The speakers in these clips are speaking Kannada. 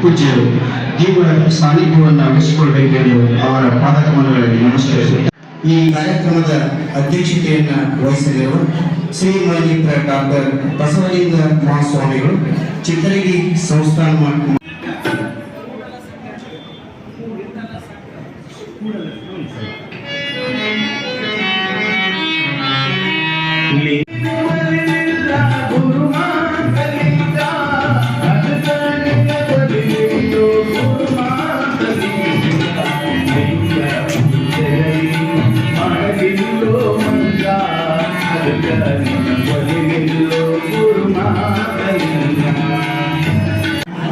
ಪೂಜ್ಯರು ಜೀವ ಸಾನ್ನಿಧ್ಯವನ್ನು ಅನಿಸಿಕೊಳ್ಳಬೇಕೆಂದು ಅವರ ಪಾದಕಮಲಗಳಲ್ಲಿ ನಮಸ್ಕರಿಸುತ್ತಾರೆ. ಈ ಕಾರ್ಯಕ್ರಮದ ಅಧ್ಯಕ್ಷತೆಯನ್ನು ವಹಿಸಲಿರುವ ಶ್ರೀಮಾನ್ಯ ಡಾಕ್ಟರ್ ಬಸವಲಿಂಗ ಮಹಾಸ್ವಾಮಿಗಳು, ಚಿತ್ರಗಿ ಸಂಸ್ಥಾನ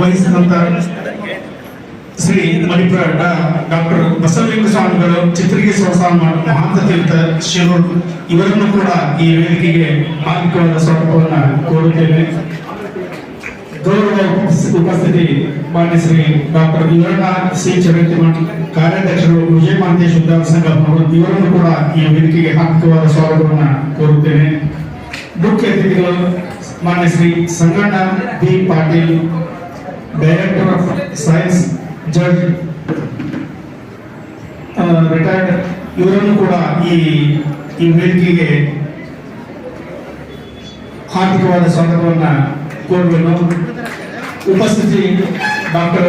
ವಹಿಸಿದಂತ ಶ್ರೀ ಮಣಿಪುರ ಡಾಕ್ಟರ್ ಬಸವಲಿಂಗ ಸ್ವಾಮಿಗಳು, ಚಿತ್ರಗಿ ಸಂಸ್ಥಾನ ಮಹಾಂತ ತೀರ್ಥ ಶಿರೂರು ಇವರನ್ನು ಕೂಡ ಈ ವೇದಿಕೆಗೆ ಹಾರ್ದಿಕವಾದ ಸ್ವಾಗತವನ್ನು ಕೋರುತ್ತೇನೆ. ಗೌರವ ಉಪಸ್ಥಿತಿ ಮಾನ್ಯ ಶ್ರೀ ಡಾಕ್ಟರ್ ಇವರಣ್ಣ ಸಿ ಚರಂತಿಮಠ್, ಕಾರ್ಯಾಧ್ಯಕ್ಷರು ವಿಜಯ ಮಹಾಂತೇಶ್ ಉದ್ಯೋಗ ಸಂಘ ಇವರನ್ನು ಕೂಡ ಈ ವೇದಿಕೆಗೆ ಹಾರ್ದಿಕವಾದ ಸ್ವಾಗತವನ್ನು ಕೋರುತ್ತೇನೆ. ಮುಖ್ಯ ಅತಿಥಿಗಳು ಮಾನ್ಯ Shri Sanganna B Patil, director of science, judge, retired, ಇವರನ್ನು ಕೂಡ ಈ ವೇದಿಕೆಗೆ ಹಾರ್ದಿಕವಾದ ಸ್ವಾಗತವನ್ನು ಕೋರಬೇಕು. ಉಪಸ್ಥಿತಿ ಡಾಕ್ಟರ್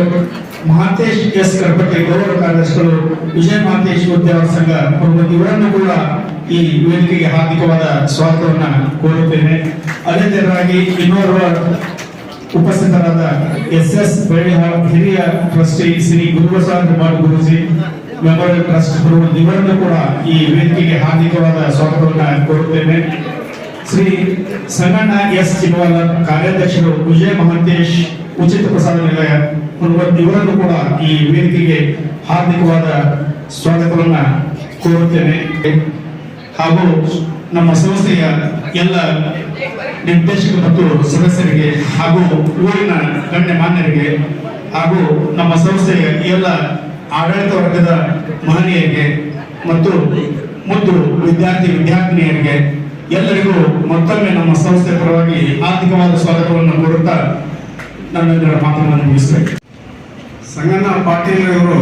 ಮಹಾಂತೇಶ್ ಎಸ್ ಕರ್ಪಟ್ಟಿ, ಗೌರವ ಕಾರ್ಯದರ್ಶಿಗಳು, ವಿಜಯ ಮಹಾಂತೇಶ್ ಉದ್ಯೋಗ ಸಂಘ ಇವರನ್ನು ಕೂಡ ಈ ವೇದಿಕೆಗೆ ಹಾರ್ದಿಕವಾದ ಸ್ವಾಗತವನ್ನು ಕೋರುತ್ತೇನೆ. ಅದೇ ತರವಾಗಿ ಇನ್ನೋರ್ವ ಉಪಸ್ಥಿತರಾದ SS ಬೆಳ್ಳಿಹಾಳ್ ಹಿರಿಯ trustee Shri Gurubasava Guruji, memorial trust ಇವರನ್ನು ಕೂಡ ಈ ವೇದಿಕೆಗೆ ಹಾರ್ದಿಕವಾದ ಸ್ವಾಗತವನ್ನು ಕೋರುತ್ತೇನೆ. ಶ್ರೀ ಸಂಗಣ್ಣ ಎಸ್ ಚಿನ್ವಾಲ, ಕಾರ್ಯಾಧ್ಯಕ್ಷರು ವಿಜಯ ಮಹಾಂತೇಶ್ ಉಚಿತ ಪ್ರಸಾದ ನಿಲಯ ಇವರನ್ನು ಕೂಡ ಈ ವೇದಿಕೆಗೆ ಹಾರ್ದಿಕವಾದ ಸ್ವಾಗತವನ್ನು ಕೋರುತ್ತೇನೆ. ಹಾಗೂ ನಮ್ಮ ಸಂಸ್ಥೆಯ ಎಲ್ಲ ನಿರ್ದೇಶಕರು ಮತ್ತು ಸದಸ್ಯರಿಗೆ ಹಾಗೂ ಊರಿನ ಗಣ್ಯಮಾನ್ಯರಿಗೆ ಹಾಗೂ ನಮ್ಮ ಸಂಸ್ಥೆಯ ಎಲ್ಲ ಆಡಳಿತ ವರ್ಗದ ಮಹನೀಯರಿಗೆ ಮತ್ತು ವಿದ್ಯಾರ್ಥಿನಿಯರಿಗೆ ಎಲ್ಲರಿಗೂ ಮತ್ತೊಮ್ಮೆ ನಮ್ಮ ಸಂಸ್ಥೆ ಪರವಾಗಿ ಆರ್ಥಿಕವಾದ ಸ್ವಾಗತವನ್ನು ಕೋರುತ್ತಾ ನನ್ನೆಲ್ಲರ ಮಾತನ್ನು ಮುಗಿಸಬೇಕು. ಸಂಗಣ್ಣ ಪಾಟೀಲ್ ಅವರು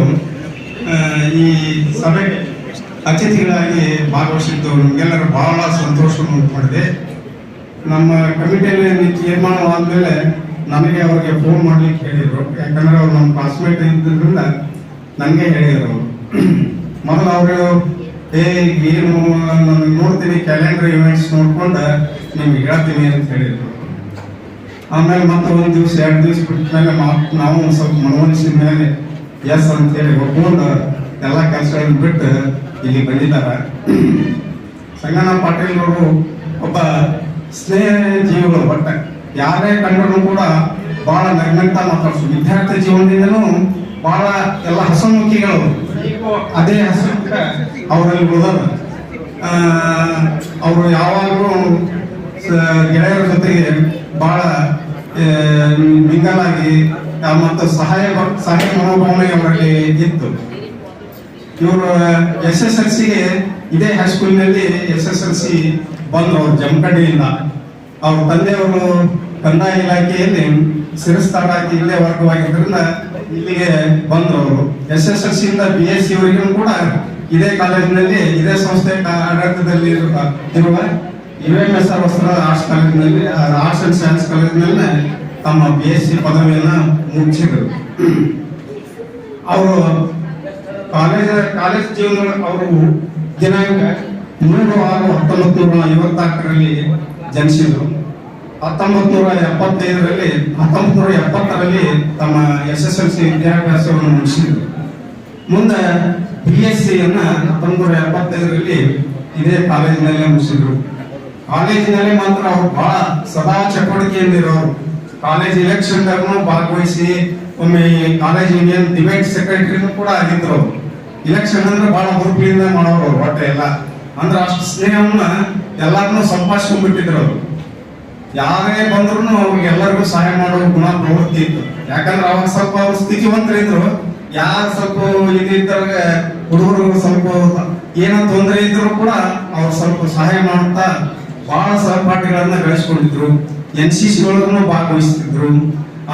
ಈ ಸಭೆಗೆ ಅತಿಥಿಗಳಾಗಿ ಭಾಗವಹಿಸಿದ್ದು ನಮಗೆಲ್ಲರೂ ಬಹಳ ಸಂತೋಷವನ್ನು ಮಾಡಿದೆ. ನಮ್ಮ ಕಮಿಟಿಯಲ್ಲಿ ತೀರ್ಮಾನವಾದ್ಮೇಲೆ ನನಗೆ ಅವ್ರಿಗೆ ಫೋನ್ ಮಾಡ್ಲಿಕ್ಕೆ ಹೇಳಿದರು. ಯಾಕಂದ್ರೆ ಅವ್ರು ನಮ್ಮ ಕ್ಲಾಸ್ಮೇಟ್ ಇದ್ರಿಂದ ನನಗೆ ಹೇಳಿದರು. ಮೊದಲು ಅವರು ಏನು ನಾನು ನೋಡ್ತೀನಿ, ಕ್ಯಾಲೆಂಡರ್ ಇವೆಂಟ್ಸ್ ನೋಡ್ಕೊಂಡು ನಿಮ್ಗೆ ಹೇಳ್ತೀನಿ ಅಂತ ಹೇಳಿದರು. ಆಮೇಲೆ ಮತ್ತೆ ಒಂದು ದಿವಸ 2 ದಿವಸ ಬಿಟ್ಟ ಮೇಲೆ ನಾವು ಸ್ವಲ್ಪ ಮನವೊಲಿಸಿದ ಮೇಲೆ ಎಸ್ ಅಂತೇಳಿ ಒಪ್ಕೊಂಡು ಎಲ್ಲ ಕೆಲಸಗಳನ್ನು ಬಿಟ್ಟು ಇಲ್ಲಿ ಬಂದಿದ್ದಾರೆ. ಸಂಗಣ್ಣ ಪಾಟೀಲ್ ಅವರು ಒಬ್ಬ ಸ್ನೇಹ ಜೀವಿಗಳು. ಒಟ್ಟ ಯಾರೇ ಕಂಡ್ರೂ ಕೂಡ ಬಹಳ ನಗ್ನಗ್ತಾ ಮಾತಾಡ್ಸು. ವಿದ್ಯಾರ್ಥಿ ಜೀವನದಿಂದನೂ ಬಹಳ ಎಲ್ಲ ಹಸಮುಖಿಗಳು. ಅದೇ ಹಸಮುಖ ಅವರಲ್ಲಿ ಉಳಿದ ಅವರು ಯಾವಾಗಲೂ ಗೆಳೆಯರ ಜೊತೆಗೆ ಬಹಳ ಮಿಂಗಲಾಗಿ ಮತ್ತು ಸಹಾಯ ಮನೋಭಾವನೆ ಅವರಲ್ಲಿ ಇತ್ತು. ಇವರು SSLCಗೆ ಇದೇ ಹೈಸ್ಕೂಲಿನಲ್ಲಿ SSLC ಬಂದರು. ಅವರು ಜಮಖಂಡಿಯಿಂದ ಅವ್ರ ತಂದೆಯವರು ಕಂದಾಯ ಇಲಾಖೆಯಲ್ಲಿ ಶಿರಸ್ತಾಡಾಗಿ ಇಲ್ಲೇ ವರ್ಗವಾಗಿದ್ದರಿಂದ ಇಲ್ಲಿಗೆ ಬಂದರು. ಅವರು SSLCಯಿಂದ BSc ವರೆಗೂ ಕೂಡ ಇದೇ ಕಾಲೇಜಿನಲ್ಲಿ, ಇದೇ ಸಂಸ್ಥೆ ಆಡಳಿತದಲ್ಲಿ ಇರುವ UMSR ವಸ್ತ್ರ ಆರ್ಟ್ಸ್ ಕಾಲೇಜಿನಲ್ಲಿ, ಆರ್ಟ್ಸ್ ಅಂಡ್ ಸೈನ್ಸ್ ಕಾಲೇಜಿನಲ್ಲಿ ತಮ್ಮ BSc ಪದವಿಯನ್ನು ಮುಗಿಸಿದರು. ಅವರು ಕಾಲೇಜ್ ಜೀವನ ಅವರು ದಿನಾಂಕ 3/6/1954 ಜನಿಸಿದರು. 1970ರಲ್ಲಿ ತಮ್ಮ SSLC ವಿದ್ಯಾಭ್ಯಾಸವನ್ನು ಮುಗಿಸಿದರು. ಮುಂದೆ BScಯನ್ನು 1975ರಲ್ಲಿ ಇದೇ ಕಾಲೇಜಿನಲ್ಲೇ ಮುಗಿಸಿದ್ರು. ಕಾಲೇಜಿನಲ್ಲಿ ಮಾತ್ರ ಅವರು ಬಹಳ ಸದಾ ಚಟುವಟಿಕೆಯಿಂದಿರೋರು. ಕಾಲೇಜ್ ಎಲೆಕ್ಷನ್ದಾಗೂ ಭಾಗವಹಿಸಿ, ಒಮ್ಮೆ ಕಾಲೇಜ್ ಯೂನಿಯನ್ ಡಿಬೇಟ್ ಸೆಕ್ರೆಟರಿನೂ ಕೂಡ ಆಗಿದ್ರು. ಇಲೆಕ್ಷನ್ ಅಂದ್ರೆ ಬಹಳ ಹುರುಪಿನಿಂದ ಮಾಡೋರು. ಒಟ್ಟೆ ಎಲ್ಲ ಅಂದ್ರೆ ಅಷ್ಟು ಸ್ನೇಹವನ್ನ ಎಲ್ಲರನ್ನೂ ಸಂಪಾದಿಸ್ಕೊಂಡ್ಬಿಟ್ಟಿದ್ರು. ಅವರು ಯಾರೇ ಬಂದ್ರು ಅವ್ರಿಗೆ ಎಲ್ಲರಿಗೂ ಸಹಾಯ ಮಾಡೋ ಗುಣ ಪ್ರವೃತ್ತಿ ಇತ್ತು. ಯಾಕಂದ್ರೆ ಅವಾಗ ಸ್ವಲ್ಪ ಅವ್ರು ಸ್ಥಿತಿವಂತರಿದ್ರು. ಯಾರು ಸ್ವಲ್ಪ ಇದ್ದಾಗ ಹುಡುಗರು ಸ್ವಲ್ಪ ಏನೋ ತೊಂದರೆ ಇದ್ರು ಕೂಡ ಅವ್ರು ಸ್ವಲ್ಪ ಸಹಾಯ ಮಾಡ್ತಾ ಬಹಳ ಸಹಪಾಠಿಗಳನ್ನ ಗಳಿಸ್ಕೊಂಡಿದ್ರು. NCC ಒಳಗೂ ಭಾಗವಹಿಸ್ತಿದ್ರು.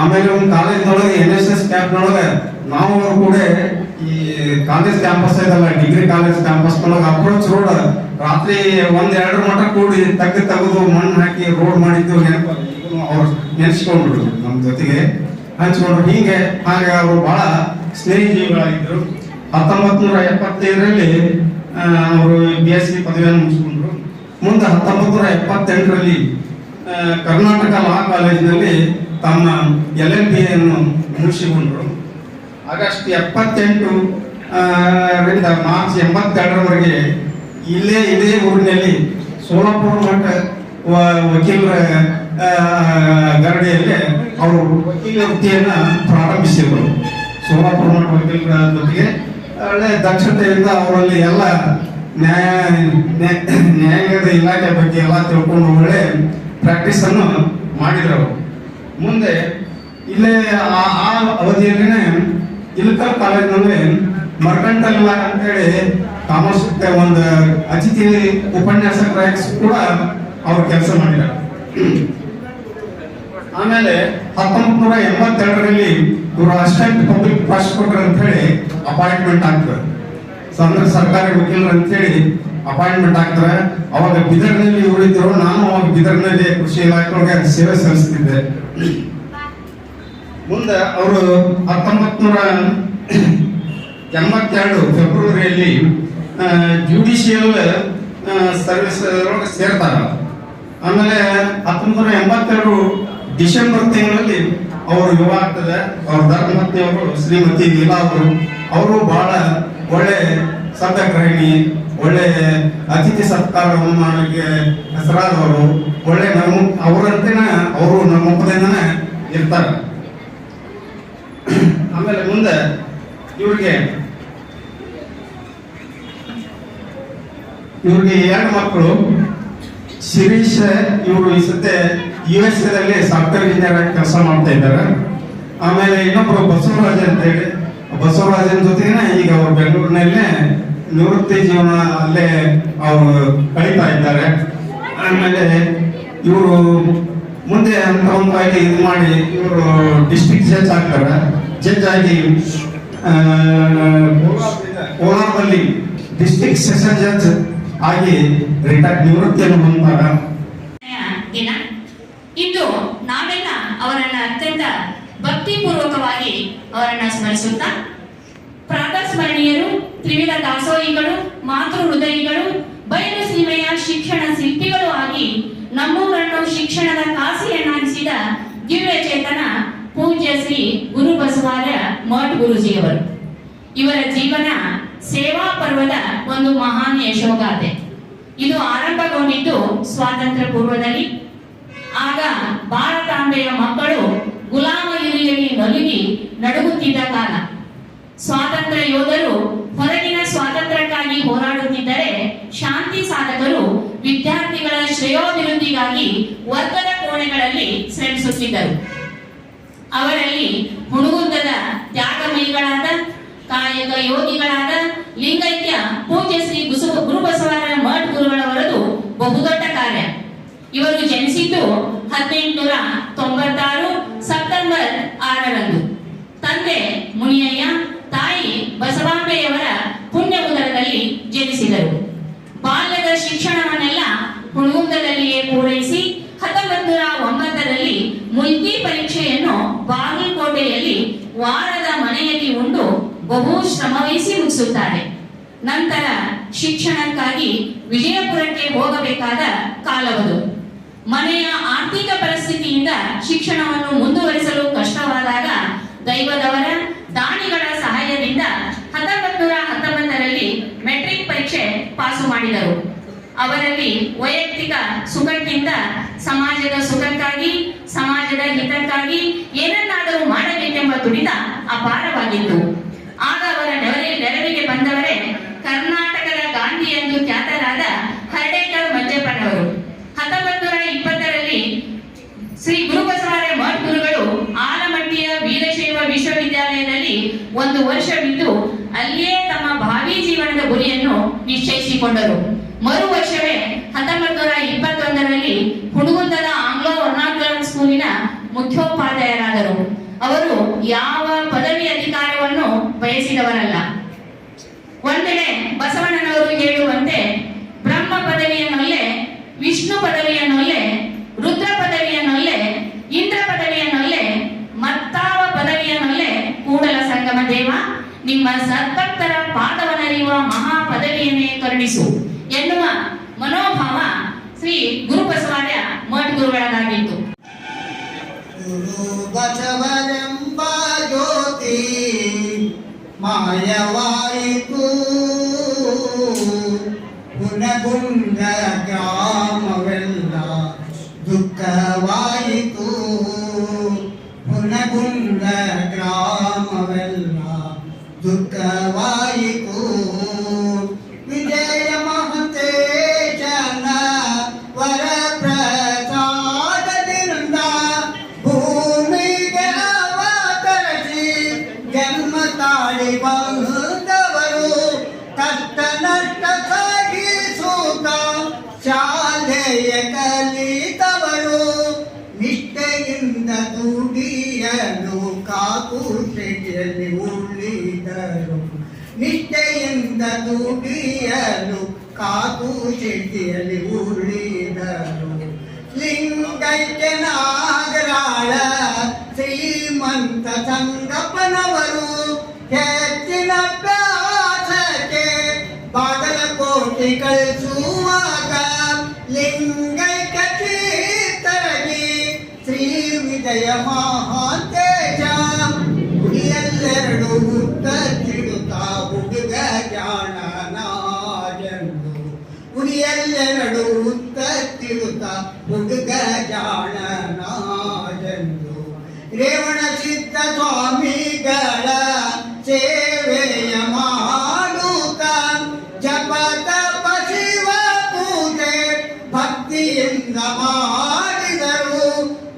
ಆಮೇಲೆ ಒಂದು ಕಾಲೇಜ್ನೊಳಗೆ NSS ಕ್ಯಾಂಪ್ನೊಳಗೆ ನಾವು ಅವ್ರು ಕೂಡ ಈ ಕಾಲೇಜ್ ಕ್ಯಾಂಪಸ್ ಇದಲ್ಲ, ಡಿಗ್ರಿ ಕಾಲೇಜ್ ಕ್ಯಾಂಪಸ್ನೊಳಗೆ ಅಪ್ರೋಚ್ ರೋಡ್ ರಾತ್ರಿ 1-2 ಮಠ ಕೂಡಿ ತೆಗೆದು ಮಣ್ಣು ಹಾಕಿ ರೋಡ್ ಮಾಡಿದ್ದು ನೆನಪು ಅವ್ರು ನೆನೆಸ್ಕೊಂಡ್ರು, ನಮ್ಮ ಜೊತೆಗೆ ಹಂಚ್ಕೊಂಡ್ರು. ಹಾಗೆ ಅವರು ಬಹಳ ಸ್ನೇಹಿತರಾಗಿದ್ದರು. 1975ರಲ್ಲಿ ಅವರು BSc ಪದವಿಯನ್ನು ಮುಗಿಸ್ಕೊಂಡ್ರು. ಮುಂದೆ 1978ರಲ್ಲಿ ಕರ್ನಾಟಕ ಲಾ ಕಾಲೇಜಿನಲ್ಲಿ ತಮ್ಮ LLB ಅನ್ನು ಮುಗಿಸಿಕೊಂಡ್ರು. ಆಗಸ್ಟ್ 78 ರಿಂದ ಮಾರ್ಚ್ 82ರವರೆಗೆ ಇದೇ ಊರಿನಲ್ಲಿ ಸೋಲಾಪುರ ಮಠ ವಕೀಲರ ಗರಡಿಯಲ್ಲಿ ಅವರು ವಕೀಲ ವೃತ್ತಿಯನ್ನು ಪ್ರಾರಂಭಿಸಿದರು. ಸೋಲಾಪುರ ಮಠ ವಕೀಲರ ಜೊತೆಗೆ ಒಳ್ಳೆ ದಕ್ಷತೆಯಿಂದ ಅವರಲ್ಲಿ ಎಲ್ಲ ನ್ಯಾಯಾಂಗದ ಇಲಾಖೆ ಬಗ್ಗೆ ಎಲ್ಲ ತಿಳ್ಕೊಂಡು ಒಳ್ಳೆ ಪ್ರಾಕ್ಟೀಸ್ ಅನ್ನು ಮಾಡಿದರು. ಮುಂದೆ ಇಲ್ಲೇ ಆ ಅವಧಿಯಲ್ಲಿನೇ ಇಲಕಲ್ ಕಾಲೇಜಿನಲ್ಲಿ ಮರ್ಕಂಟಲ್ ಲಾ ಅಂತೇಳಿ ಕಾಮರ್ಸ್ ಒಂದು ಅತಿಥಿ ಉಪನ್ಯಾಸಕರಾಗಿ ಕೂಡ ಅವರು ಕೆಲಸ ಮಾಡಿದ್ದಾರೆ. ಆಮೇಲೆ 1982ರಲ್ಲಿ ಇವರು ಅಸಿಸ್ಟೆಂಟ್ ಪಬ್ಲಿಕ್ ಪ್ರಾಸಿಕ್ಯೂಟರ್ ಅಂತ ಹೇಳಿ ಅಪಾಯಿಂಟ್ಮೆಂಟ್ ಆಗ್ತಾರೆ. ಅಂದ್ರೆ ಸರ್ಕಾರಿ ವಕೀಲರು ಅಂತೇಳಿ ಅಪಾಯಿಂಟ್ಮೆಂಟ್ ಆಗ್ತಾರೆ. ಅವಾಗ ಬೀದರ್ನಲ್ಲಿ ಇವರು ಇದ್ರು, ನಾನು ಅವಾಗ ಬೀದರ್ನಲ್ಲಿ ಕೃಷಿ ಇಲಾಖೆ ಒಳಗೆ ಸೇವೆ ಸಲ್ಲಿಸ್ತಿದ್ದೆ. ಮುಂದೆ ಅವರು 1982 ಫೆಬ್ರವರಿಯಲ್ಲಿ ಜುಡಿಷಿಯಲ್ ಸರ್ವಿಸ್ ಒಳಗೆ ಸೇರ್ತಾರೆ. ಆಮೇಲೆ 1982 ಡಿಸೆಂಬರ್ ತಿಂಗಳಲ್ಲಿ ಅವರು ವಿವಾಹ ಆಗ್ತದೆ. ಅವ್ರ ಧರ್ಮಪತ್ನಿಯವರು ಶ್ರೀಮತಿ ಲೀಲಾ ಅವರು ಬಹಳ ಒಳ್ಳೆ ಸಭ್ಯಗ್ರಹಿಣಿ, ಒಳ್ಳೆ ಅತಿಥಿ ಸತ್ಕಾರವನ್ನು ಮಾಡಲಿಕ್ಕೆ ಹೆಸರಾದವರು, ಒಳ್ಳೆ ಅವರಂತೆನ ಅವರು ನಮ್ಮ ಮುಖದಿಂದನೇ ಇರ್ತಾರೆ. ಆಮೇಲೆ ಮುಂದೆ ಇವ್ರಿಗೆ 2 ಮಕ್ಕಳು. ಶಿರೀಶ್ ಇವರು ಈ ಸದ್ಯ USA ಸಾಫ್ಟ್ವೇರ್ ಇಂಜಿನಿಯರ್ ಆಗಿ ಕೆಲಸ ಮಾಡ್ತಾ ಇದ್ದಾರೆ. ಆಮೇಲೆ ಇನ್ನೊಬ್ರು ಬಸವರಾಜ್ ಅಂತ ಹೇಳಿ, ಬಸವರಾಜನ ಜೊತೆಗೆ ಈಗ ಅವರು ಬೆಂಗಳೂರಿನಲ್ಲೇ ನಿವೃತ್ತಿ ಜೀವನ ಅಲ್ಲೇ ಅವರು ಕಳೀತಾ ಇದ್ದಾರೆ. ಆಮೇಲೆ ಇವರು ಮುಂದೆ ಅಂತ ಒಂದು ಇದು ಮಾಡಿ ಇವರು ಡಿಸ್ಟ್ರಿಕ್ಟ್ ಜಡ್ಜ್ ಆಗ್ತಾರೆ. ಜಡ್ಜ್ ಆಗಿ ಕೋಲಾರದಲ್ಲಿ ಡಿಸ್ಟ್ರಿಕ್ಟ್ ಸೆಷನ್ ಜಡ್ಜ್ ಆಗಿ ನಿವೃತ್ತಿಯನ್ನು ಹೊಂದಿದ್ದಾರೆ. ದಿನ ಇಂದು ನಾವೆಲ್ಲ ಅವರನ್ನ ಅತ್ಯಂತ ಭಕ್ತಿಪೂರ್ವಕವಾಗಿ ಅವರನ್ನ ಸ್ಮರಿಸುತ್ತಾ, ಪ್ರಾತಸ್ಮರಣೀಯರು, ತ್ರಿವಿಧ ದಾಸೋಹಿಗಳು, ಮಾತೃ ಹೃದಯಿಗಳು, ಬಯಲು ಸೀಮೆಯ ಶಿಕ್ಷಣ ಶಿಲ್ಪಿಗಳು ಆಗಿ ನಮ್ಮೂರನ್ನು ಶಿಕ್ಷಣದ ಕಾಸಿಯನ್ನಾಗಿಸಿದ ದಿವ್ಯ ಚೇತನ ಪೂಜ್ಯ ಶ್ರೀ ಗುರು ಬಸವಾರ್ಯ ಮಠ್ ಗುರುಜಿಯವರು. ಇವರ ಜೀವನ ಸೇವಾ ಪರ್ವದ ಒಂದು ಮಹಾನ್ ಯಶೋಗಾಥೆ. ಇದು ಆರಂಭಗೊಂಡಿದ್ದು ಸ್ವಾತಂತ್ರ್ಯ ಪೂರ್ವದಲ್ಲಿ. ಆಗ ಭಾರತಾಂಬೆಯ ಮಕ್ಕಳು ಗುಲಾಮಗಿರಿಯಲ್ಲಿ ನಲುಗಿ ನಡುಗುತ್ತಿದ್ದ ಕಾಲ. ಸ್ವಾತಂತ್ರ್ಯ ಯೋಧರು ಹೊರಗಿನ ಸ್ವಾತಂತ್ರ್ಯಕ್ಕಾಗಿ ಹೋರಾಡುತ್ತಿದ್ದರೆ, ಶಾಂತಿ ಸಾಧಕರು ವಿದ್ಯಾರ್ಥಿಗಳ ಶ್ರೇಯೋಭಿವೃದ್ಧಿಗಾಗಿ ವರ್ಗದ ಕೋಣೆಗಳಲ್ಲಿ ಶ್ರಮಿಸುತ್ತಿದ್ದರು. ಅವರಲ್ಲಿ ಹುಣಗುಂದದ ತ್ಯಾಗಮಯಿಗಳಾದ, ಕಾಯಕ ಯೋಗಿಗಳಾದ ಲಿಂಗೈಕ್ಯ ಪೂಜ್ಯ ಶ್ರೀ ಗುರುಬಸವರ ಮಠ್ ಗುರುಗಳವರದು ಬಹುದೊಡ್ಡ ಕಾರ್ಯ. ಇವರು ಜನಿಸಿದ್ದು 1896 ಸೆಪ್ಟೆಂಬರ್ 6ರಂದು. ತಂದೆ ಮುನಿಯಯ್ಯ, ತಾಯಿ ಬಸವಾಂಬೆಯವರ ಪುಣ್ಯ ಉದರದಲ್ಲಿ ಜನಿಸಿದರು. ಬಾಲ್ಯದ ಶಿಕ್ಷಣವನ್ನೆಲ್ಲ ಹುಣಗುಂದದಲ್ಲಿಯೇ ಪೂರೈಸಿ 1909ರಲ್ಲಿ ಮುಲ್ಕಿ ಪರೀಕ್ಷೆಯನ್ನು ಬಾಗಲಕೋಟೆಯಲ್ಲಿ ವಾರದ ಮನೆಯಲ್ಲಿ ಉಂಡು ಬಹು ಶ್ರಮವಹಿಸಿ ಮುಗಿಸುತ್ತಾರೆ. ನಂತರ ಶಿಕ್ಷಣಕ್ಕಾಗಿ ವಿಜಯಪುರಕ್ಕೆ ಹೋಗಬೇಕಾದ ಕಾಲವದು. ಮನೆಯ ಆರ್ಥಿಕ ಪರಿಸ್ಥಿತಿಯಿಂದ ಶಿಕ್ಷಣವನ್ನು ಮುಂದುವರಿಸಲು ಕಷ್ಟವಾದಾಗ ದೈವದವರ ದಾನಿಗಳ ಸಹಾಯದಿಂದ 1919ರಲ್ಲಿ ಮೆಟ್ರಿಕ್ ಪರೀಕ್ಷೆ ಪಾಸು ಮಾಡಿದರು. ಅವರಲ್ಲಿ ವೈಯಕ್ತಿಕ ಸುಖಕ್ಕಿಂತ ಸಮಾಜದ ಸುಖಕ್ಕಾಗಿ, ಸಮಾಜದ ಹಿತಕ್ಕಾಗಿ ಏನನ್ನಾದರೂ ಮಾಡಬೇಕೆಂಬ ತುಡಿತ ಅಪಾರವಾಗಿತ್ತು. ಆಗ ಅವರ ನೆರವಿಗೆ ಬಂದವರೇ ಕರ್ನಾಟಕದ ಗಾಂಧಿ ಎಂದು ಖ್ಯಾತರಾದ ಹರ್ಡೇಕರ್ ಮಂಜಪ್ಪನವರು. 1920ರಲ್ಲಿ ಶ್ರೀ ಗುರುಬಸವಾರ್ಯ ಮಠ್ ಗುರುಗಳು ಆಲಮಟ್ಟಿಯ ವೀರಶೈವ ವಿಶ್ವವಿದ್ಯಾಲಯದಲ್ಲಿ 1 ವರ್ಷವಿದ್ದು ಅಲ್ಲಿಯೇ ತಮ್ಮ ಭಾವಿ ಜೀವನದ ಗುರಿಯನ್ನು ನಿಶ್ಚಯಿಸಿಕೊಂಡರು. ಮರು ವರ್ಷವೇ 1921ರಲ್ಲಿ ಹುಣಗುಂದದ ಆಂಗ್ಲೋ ವರ್ನಾಕ್ಯುಲರ್ ಸ್ಕೂಲಿನ ಮುಖ್ಯೋಪಾಧ್ಯಾಯರಾದರು. ಅವರು ಯಾವ ಪದವಿ ಅಧಿಕಾರವನ್ನು ಬಯಸಿದವರಲ್ಲ. ಒಂದೆಡೆ ಬಸವಣ್ಣನವರು ಹೇಳುವಂತೆ ಬ್ರಹ್ಮ ಪದವಿಯನ್ನೊಲ್ಲೆ, ವಿಷ್ಣು ಪದವಿಯನ್ನೊಲ್ಲೆ, ರುದ್ರ ಪದವಿಯನ್ನೊಲ್ಲೆ, ಇಂದ್ರ ಪದವಿಯನ್ನೊಲ್ಲೆ, ಮತ್ತಾವ ಪದವಿಯನ್ನೊಲ್ಲೆ ಕೂಡಲ ಸಂಗಮ ದೇವ ನಿಮ್ಮ ಸದ್ಭಕ್ತರ ಪಾದವನರಿಯುವ ಮಹಾ ಪದವಿಯನ್ನೇ ಕರುಣಿಸು ಎನ್ನುವ ಮನೋಭಾವ ಶ್ರೀ ಗುರುಬಸವಾರ್ಯ ಮಠ ಗುರುಗಳಾಗಿತ್ತು. ಗುರು ಬಸವನೆಂಬ ಜ್ಯೋತಿ ಮಾಯವಾಯಿತು, ಗುಣಗುಂಡ ಗ್ರಾಮವೆಲ್ಲ ದುಃಖವಾಯಿತು, ಗುಣಗುಂಡ ಗ್ರಾಮವೆಲ್ಲ ದುಃಖವಾಯಿತು. ವಿಜಯ ಮಹಂತೇಶನ ವರ ಪ್ರಸಾದದಿಂದ ಭೂಮಿಗೆ ಅವತರಿಸಿ ಜನ್ಮ ತಾಳಿ ಬಂದವರು ಕಷ್ಟ ನಷ್ಟ ಸಹಿಸುತ್ತ ಶಾಲೆಯ ಕಲಿತವರು ನಿಷ್ಠೆಯಿಂದ ದುಡಿಯಲು ಕಾಕುಟೆಯಲ್ಲಿ ಉಳಿದರು, ನಿಷ್ಠೆಯಿಂದ ದುಡಿಯಲು ಕಾಕುಟೆಯಲ್ಲಿ ಉಳಿದರು. ಲಿಂಗೈಕ್ಯ ನಾಗರಾಳ ಶ್ರೀಮಂತ ಸಂಗಪ್ಪನವರು ಹೆಚ್ಚಿನ ಅಭ್ಯಾಸಕ್ಕೆ ಬಾಗಲಕೋಟೆ ಕಳಿಸುವಾಗ ಲಿಂಗೈಕ್ಯ ಚಿತ್ತರಗಿ ಶ್ರೀ ವಿಜಯ ಮಹಾಂತೇಶ ಗುಡಿಯಲ್ಲೆರಡು ಉತ್ತರಿಡುತ್ತಾ ಹುಡುಗ ಜಾಣನಾಜಂದು, ಗುಡಿಯಲ್ಲೆರಡು ಉತ್ತರಿಡುತ್ತಾ ಹುಡುಗ ಜಾಣನಾಜಂದು. ರೇವಣ ಸಿದ್ಧ ಸ್ವಾಮಿಗಳ ಸೇವೆಯ ಮಾಡುತ್ತ ಜಪ ತಪ ಶಿವ ಪೂಜೆ ಭಕ್ತಿಯಿಂದ ಮಾಡಿದರು.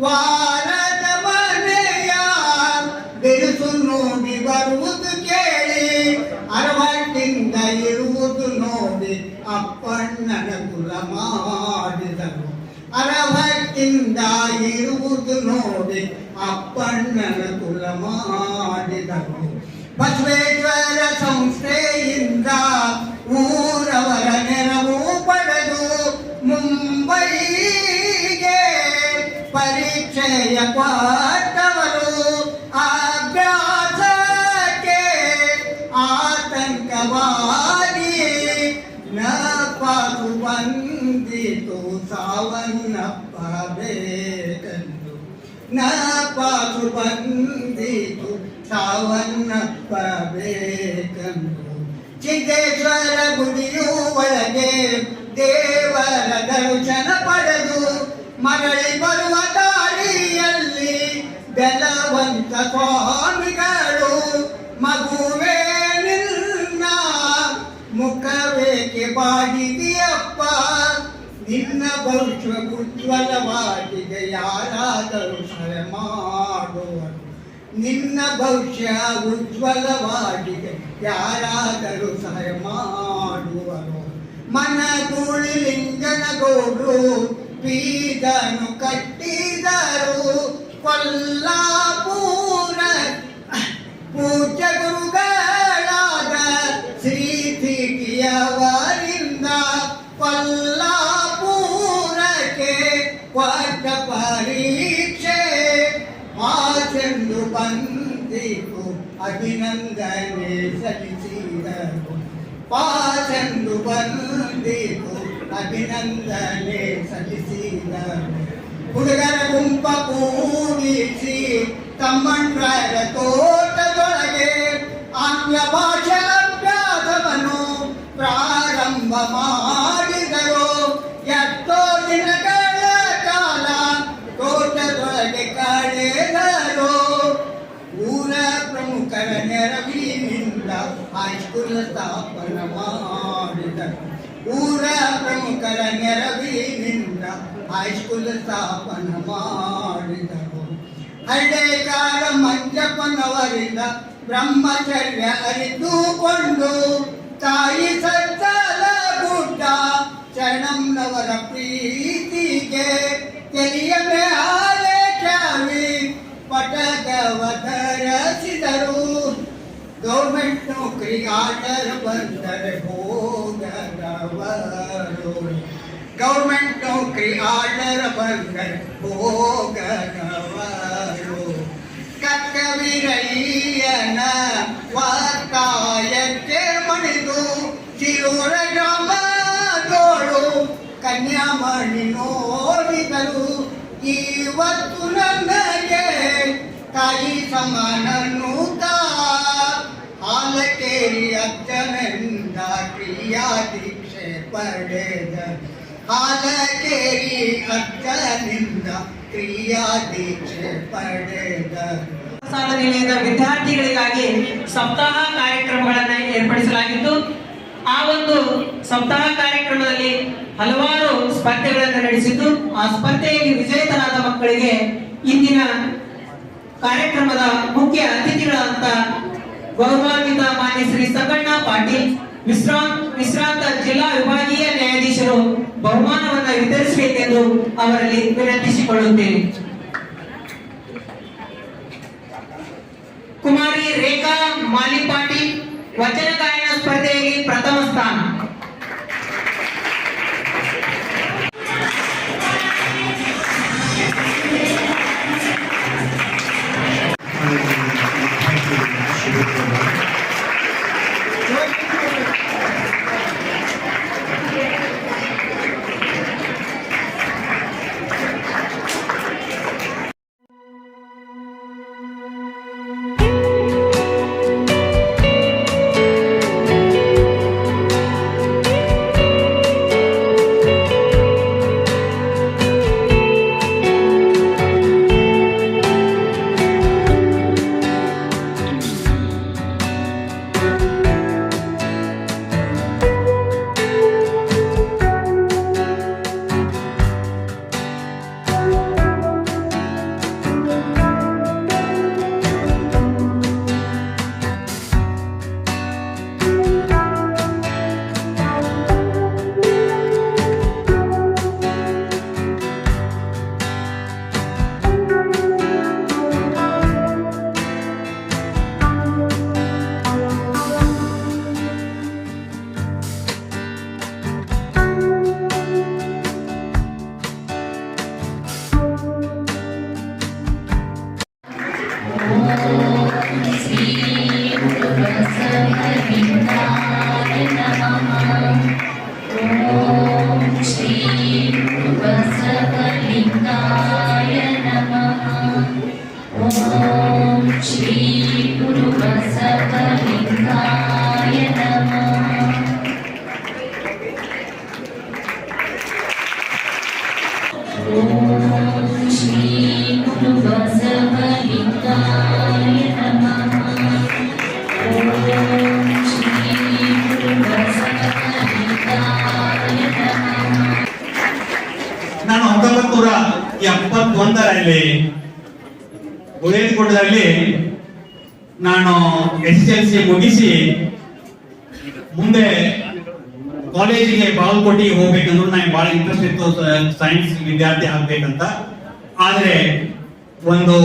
ವಾರದ ಮನೆಯ ಬಿರುಸು ನೋಡಿ ಬರುವುದು ಕೇಳಿ ಅರವಟ್ಟಿಂದ ಇರುವುದು ನೋಡಿ ಅಪ್ಪಣ್ಣನ ಕುಲ ಮಾಡಿದರು. ಅರವಟ್ಟಿಂದ ಇರುವುದು ನೋಡಿ ಅಪ್ಪಣ್ಣನ ಕುಲ ಮಾಡಿದರು. ಬಸವೇಶ್ವರ ಸಂಸ್ಥೆಯಿಂದ ಊರವರ ನೆರವು ಪಡೆದು ಮುಂಬೈಗೆ ಪರೀಕ್ಷೆಯ ಕೊಟ್ಟವರು. ಅಭ್ಯಾಸಕ್ಕೆ ಆತಂಕವಾಗಿ ನ ಪಾಸು ಬಂದಿತು ಸಾವನ್ನಪ್ಪಬೇಕೆಂದು, ನ ಪಾಸು ಬಂದಿತು ಸಾವನ್ನಪ್ಪಬೇಕೆಂದು. ಸಿದ್ದೇಶ್ವರ ಗುಡಿಯು ಒಳಗೆ ದೇವರ ದರ್ಶನ ಪಡೆದು ಮರಳಿ ಬರುವ ದಾರಿಯಲ್ಲಿ ಬೆಲವಂತ ಸ್ವಾಮಿಗಳು ಮಗುವೇ ನಿನ್ನ ಮುಖವೇಕೆ ಬಾಡಿದೆಯಪ್ಪ, ನಿನ್ನ ಭವಿಷ್ಯ ಉಜ್ವಲವಾಗಿದೆ ಯಾರಾದರೂ ಸಹಾಯ ಮಾಡುವರು, ನಿನ್ನ ಭವಿಷ್ಯ ಉಜ್ವಲವಾಗಿದೆ ಯಾರಾದರೂ ಸಹಾಯ ಮಾಡುವರು. ಮನಗೂಳಿ ಲಿಂಗನಗೌಡರು ಬೀದನು ಕಟ್ಟಿದರು. ಕೊಲ್ಲಾಪುರ ಪೂಜ್ಯ ಗುರುಗಳಾದ ಶ್ರೀ ತೀಟಿಯವರಿಂದ ಕೊಲ್ಲಾಪುರಕ್ಕೆ ಕೊಟ್ಟ ಪರೀಕ್ಷೆ ಆಚೆಂದು ಬಂದಿತು ಅಭಿನಂದನೆ ಸಲ್ಲಿಸಿದರು. ಪಾಸೆಂದು ಬಂದಿತು ಅಭಿನಂದನೆ ಸಲ್ಲಿಸಿದರು. ಹುಡುಗರ ಗುಂಪ ಕೂಡಿಸಿ ತಮ್ಮಣ್ಣರ ತೋಟದೊಳಗೆ ಆಂಗ್ಲ ಭಾಷೆ ಅಭ್ಯಾಸವನ್ನು ಪ್ರಾರಂಭ ಮಾಡಿದರು. ಎಷ್ಟೋ ದಿನಗಳ ಕಾಲ ತೋಟದೊಳಗೆ ಕಳೆದರು. ಊರ ಪ್ರಮುಖರ ನೆರವಿನಿಂದ ಹೈಸ್ಕೂಲ್ ಸ್ಥಾಪನ ಮಾಡಿದರು. ಊರ ಪ್ರಮುಖರ ನೆರವಿನಿಂದ ಹೈಸ್ಕೂಲ್ ಸ್ಥಾಪನ ಮಾಡಿದರು. ಹಳ್ಳಿಗಾರ ಮಂಜಪ್ಪನವರಿಂದ ಬ್ರಹ್ಮಚರ್ಯ ಅರಿತುಕೊಂಡು ತಾಯಿ ಸಜ್ಜಲ ಗುಡ್ಡ ಶರಣಮ್ಮನವರ ಪ್ರೀತಿಗೆ ತೆರೆಯ ಮೇಲೆ ಚಾವಿ ದುಡಿದರು ಗೌರ್ಮೆಂಟ್ ನೌಕರಿ ಆರ್ಡರ್ ಬಂದರೆ ಹೋಗದವರು ಗೌರ್ಮೆಂಟ್ ನೌಕರಿ ಆರ್ಡರ್ ಬಂದರೆ ಹೋಗದವರು ಕಕ್ಕವಿರಯ್ಯನ ವಾಕಾಯಕ್ಕೆ ಮಣಿದು ಶಿರೂರ ಗ್ರಾಮದೋಳು ಕನ್ಯಾಮಣಿ ನೋಡಿದರು ಇವತ್ತು ನನಗೆ ತಾಯಿ ಸಮಾನನೂತ ಹಾಲಕೇರಿ ಅಜ್ಜನಿಂದ ಕ್ರಿಯಾ ದೀಕ್ಷೆ ಪಡೆದ ಹಾಲಕೇರಿ ಅಜ್ಜನಿಂದ ಕ್ರಿಯಾ ದೀಕ್ಷೆ ಪಡೆದ ಪ್ರೌಢಶಾಲಾ ನಿಲಯದ ವಿದ್ಯಾರ್ಥಿಗಳಿಗಾಗಿ ಸಪ್ತಾಹ ಕಾರ್ಯಕ್ರಮಗಳನ್ನು ಏರ್ಪಡಿಸಲಾಗಿತ್ತು. ಆ ಒಂದು ಸಪ್ತಾಹ ಕಾರ್ಯಕ್ರಮದಲ್ಲಿ ಹಲವಾರು ಸ್ಪರ್ಧೆಗಳನ್ನು ನಡೆಸಿದ್ದು, ಆ ಸ್ಪರ್ಧೆಯಲ್ಲಿ ವಿಜೇತರಾದ ಮಕ್ಕಳಿಗೆ ಇಂದಿನ ಕಾರ್ಯಕ್ರಮದ ಮುಖ್ಯ ಅತಿಥಿಗಳಾದಂತ ಗೌರವಾನ್ವಿತ ಮಾನ್ಯ ಶ್ರೀ ಸಂಗಣ್ಣ ಪಾಟೀಲ್ ವಿಶ್ರಾಂತ ಜಿಲ್ಲಾ ವಿಭಾಗೀಯ ನ್ಯಾಯಾಧೀಶರು ಬಹುಮಾನವನ್ನು ವಿತರಿಸಬೇಕೆಂದು ಅವರಲ್ಲಿ ವಿನಂತಿಸಿಕೊಳ್ಳುತ್ತೇನೆ. ಕುಮಾರಿ ರೇಖಾ ಮಾಲಿಪಾಟಿ ವಚನ ಗಾಯನ ಸ್ಪರ್ಧೆಯಲ್ಲಿ ಪ್ರಥಮ ಸ್ಥಾನ. ನಾನು 1971ರಲ್ಲಿ ಉಳಿದುಕೊಂಡದಲ್ಲಿ ನಾನು SSLC ಮುಗಿಸಿ ಮುಂದೆ ಕಾಲೇಜಿಗೆ ಬಾಗಲಕೋಟೆಗೆ ಹೋಗ್ಬೇಕಂದ್ರೆ ನನಗೆ ಬಹಳ ಇಂಟ್ರೆಸ್ಟ್ ಇತ್ತು, ಸೈನ್ಸ್ ವಿದ್ಯಾರ್ಥಿ ಆಗ್ಬೇಕಂತ. ಆದ್ರೆ ಒಂದು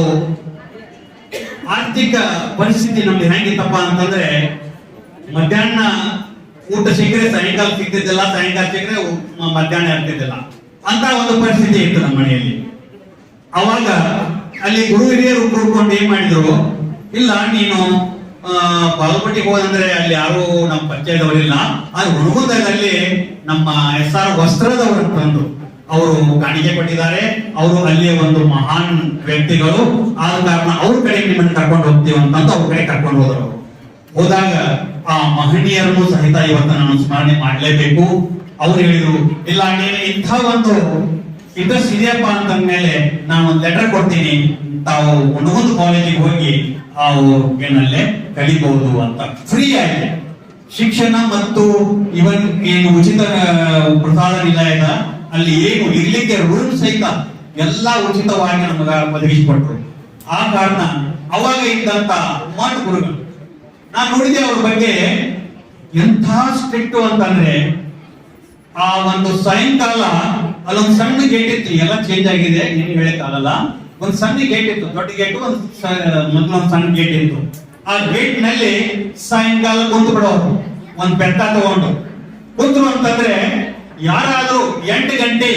ಆರ್ಥಿಕ ಪರಿಸ್ಥಿತಿ ನಮ್ದು ಹೆಂಗಿತ್ತಪ್ಪ ಅಂತಂದ್ರೆ ಮಧ್ಯಾಹ್ನ ಊಟ ಸಿಕ್ಕರೆ ಸಾಯಂಕಾಲ ಸಿಗ್ತಿದ್ದಿಲ್ಲ, ಸಾಯಂಕಾಲ ಸಿಕ್ಕರೆ ಮಧ್ಯಾಹ್ನ ಇರ್ತಿದ್ದಿಲ್ಲ ಅಂತ ಒಂದು ಪರಿಸ್ಥಿತಿ ಇತ್ತು ನಮ್ಮ ಮನೆಯಲ್ಲಿ. ಅವಾಗ ಅಲ್ಲಿ ಗುರು ಹಿರಿಯರು ಕೂಡ್ಕೊಂಡು ಏನ್ ಮಾಡಿದ್ರು, ಇಲ್ಲ ನೀನು ಬಾಗಲಕೋಟೆಗೆ ಹೋದಂದ್ರೆ ಅಲ್ಲಿ ಯಾರು ನಮ್ಮ ಪರಿಚಯದವರಿಲ್ಲ, ಆದ್ರೆ ಹುಣಗುಂದದಲ್ಲಿ ನಮ್ಮ SR ವಸ್ತ್ರದವರು ತಂದು ಅವರು ಕಾಣಿಕೆ ಕೊಟ್ಟಿದ್ದಾರೆ, ಅವರು ಅಲ್ಲಿ ಒಂದು ಮಹಾನ್ ವ್ಯಕ್ತಿಗಳು, ಆದ ಕಾರಣ ಅವ್ರ ಕಡೆ ನಿಮ್ಮನ್ನು ಕರ್ಕೊಂಡು ಹೋಗ್ತೀವಿ ಅಂತಂದು ಅವ್ರ ಕಡೆ ಕರ್ಕೊಂಡು ಹೋದ್ರು. ಹೋದಾಗ ಆ ಮಹನೀಯರನ್ನು ಸಹಿತ ಇವತ್ತು ನಾನು ಸ್ಮರಣೆ ಮಾಡಲೇಬೇಕು. ಅವ್ರು ಹೇಳಿದ್ರು, ಇಲ್ಲ ನೀನು ಇಂಥ ಒಂದು ಇಂಟ್ರೆಸ್ಟ್ ಇದೆಯಪ್ಪ ಅಂತಂದ್ಮೇಲೆ ನಾನು ಒಂದು ಲೆಟರ್ ಕೊಡ್ತೀನಿ, ತಾವು ಹುಣಗುಂದ ಕಾಲೇಜಿಗೆ ಹೋಗಿ ಏನಲ್ಲೇ ಕಲಿಬಹುದು ಅಂತ. ಫ್ರೀ ಆಗಿ ಶಿಕ್ಷಣ ಮತ್ತು ಇವನ್ ಏನು ಉಚಿತ ಪ್ರಸಾದ ನಿಲಯದ ಅಲ್ಲಿ ಏನು ಇರ್ಲಿಕ್ಕೆ ರೂಮ್ ಸಹಿತ ಎಲ್ಲಾ ಉಚಿತವಾಗಿ ನಮಗ ಒದಗಿಸಿಕೊಟ್ರು. ಆ ಕಾರಣ ಅವಾಗ ಇದ್ದಂತ ಮಠ ಗುರುಗಳು ನಾನು ನೋಡಿದೆ ಅವ್ರ ಬಗ್ಗೆ ಎಂಥ ಸ್ಟ್ರಿಕ್ಟ್ ಅಂತಂದ್ರೆ, ಆ ಒಂದು ಸಾಯಂಕಾಲ ಅಲ್ಲೊಂದು ಸಣ್ಣ ಗೇಟ್ ಇತ್ತು, ಎಲ್ಲ ಚೇಂಜ್ ಆಗಿದೆ ಏನು ಹೇಳಕ್ ಆಗಲ್ಲ, ಒಂದು ಸಣ್ಣ ಗೇಟ್ ಇತ್ತು, ದೊಡ್ಡ ಗೇಟ್ ಒಂದು ಮೊದಲೊಂದು ಸಣ್ಣ ಗೇಟ್ ಇತ್ತು. ಆ ಗೇಟ್ ನಲ್ಲಿ ಸಾಯಂಕಾಲ ಕುಂತು ಬಿಡೋರು ಒಂದ್ ಬೆತ್ತ ತಗೊಂಡು ಕುಂತ್ರು ಅಂತಂದ್ರೆ ಯಾರಾದ್ರೂ 8 ಗಂಟೆ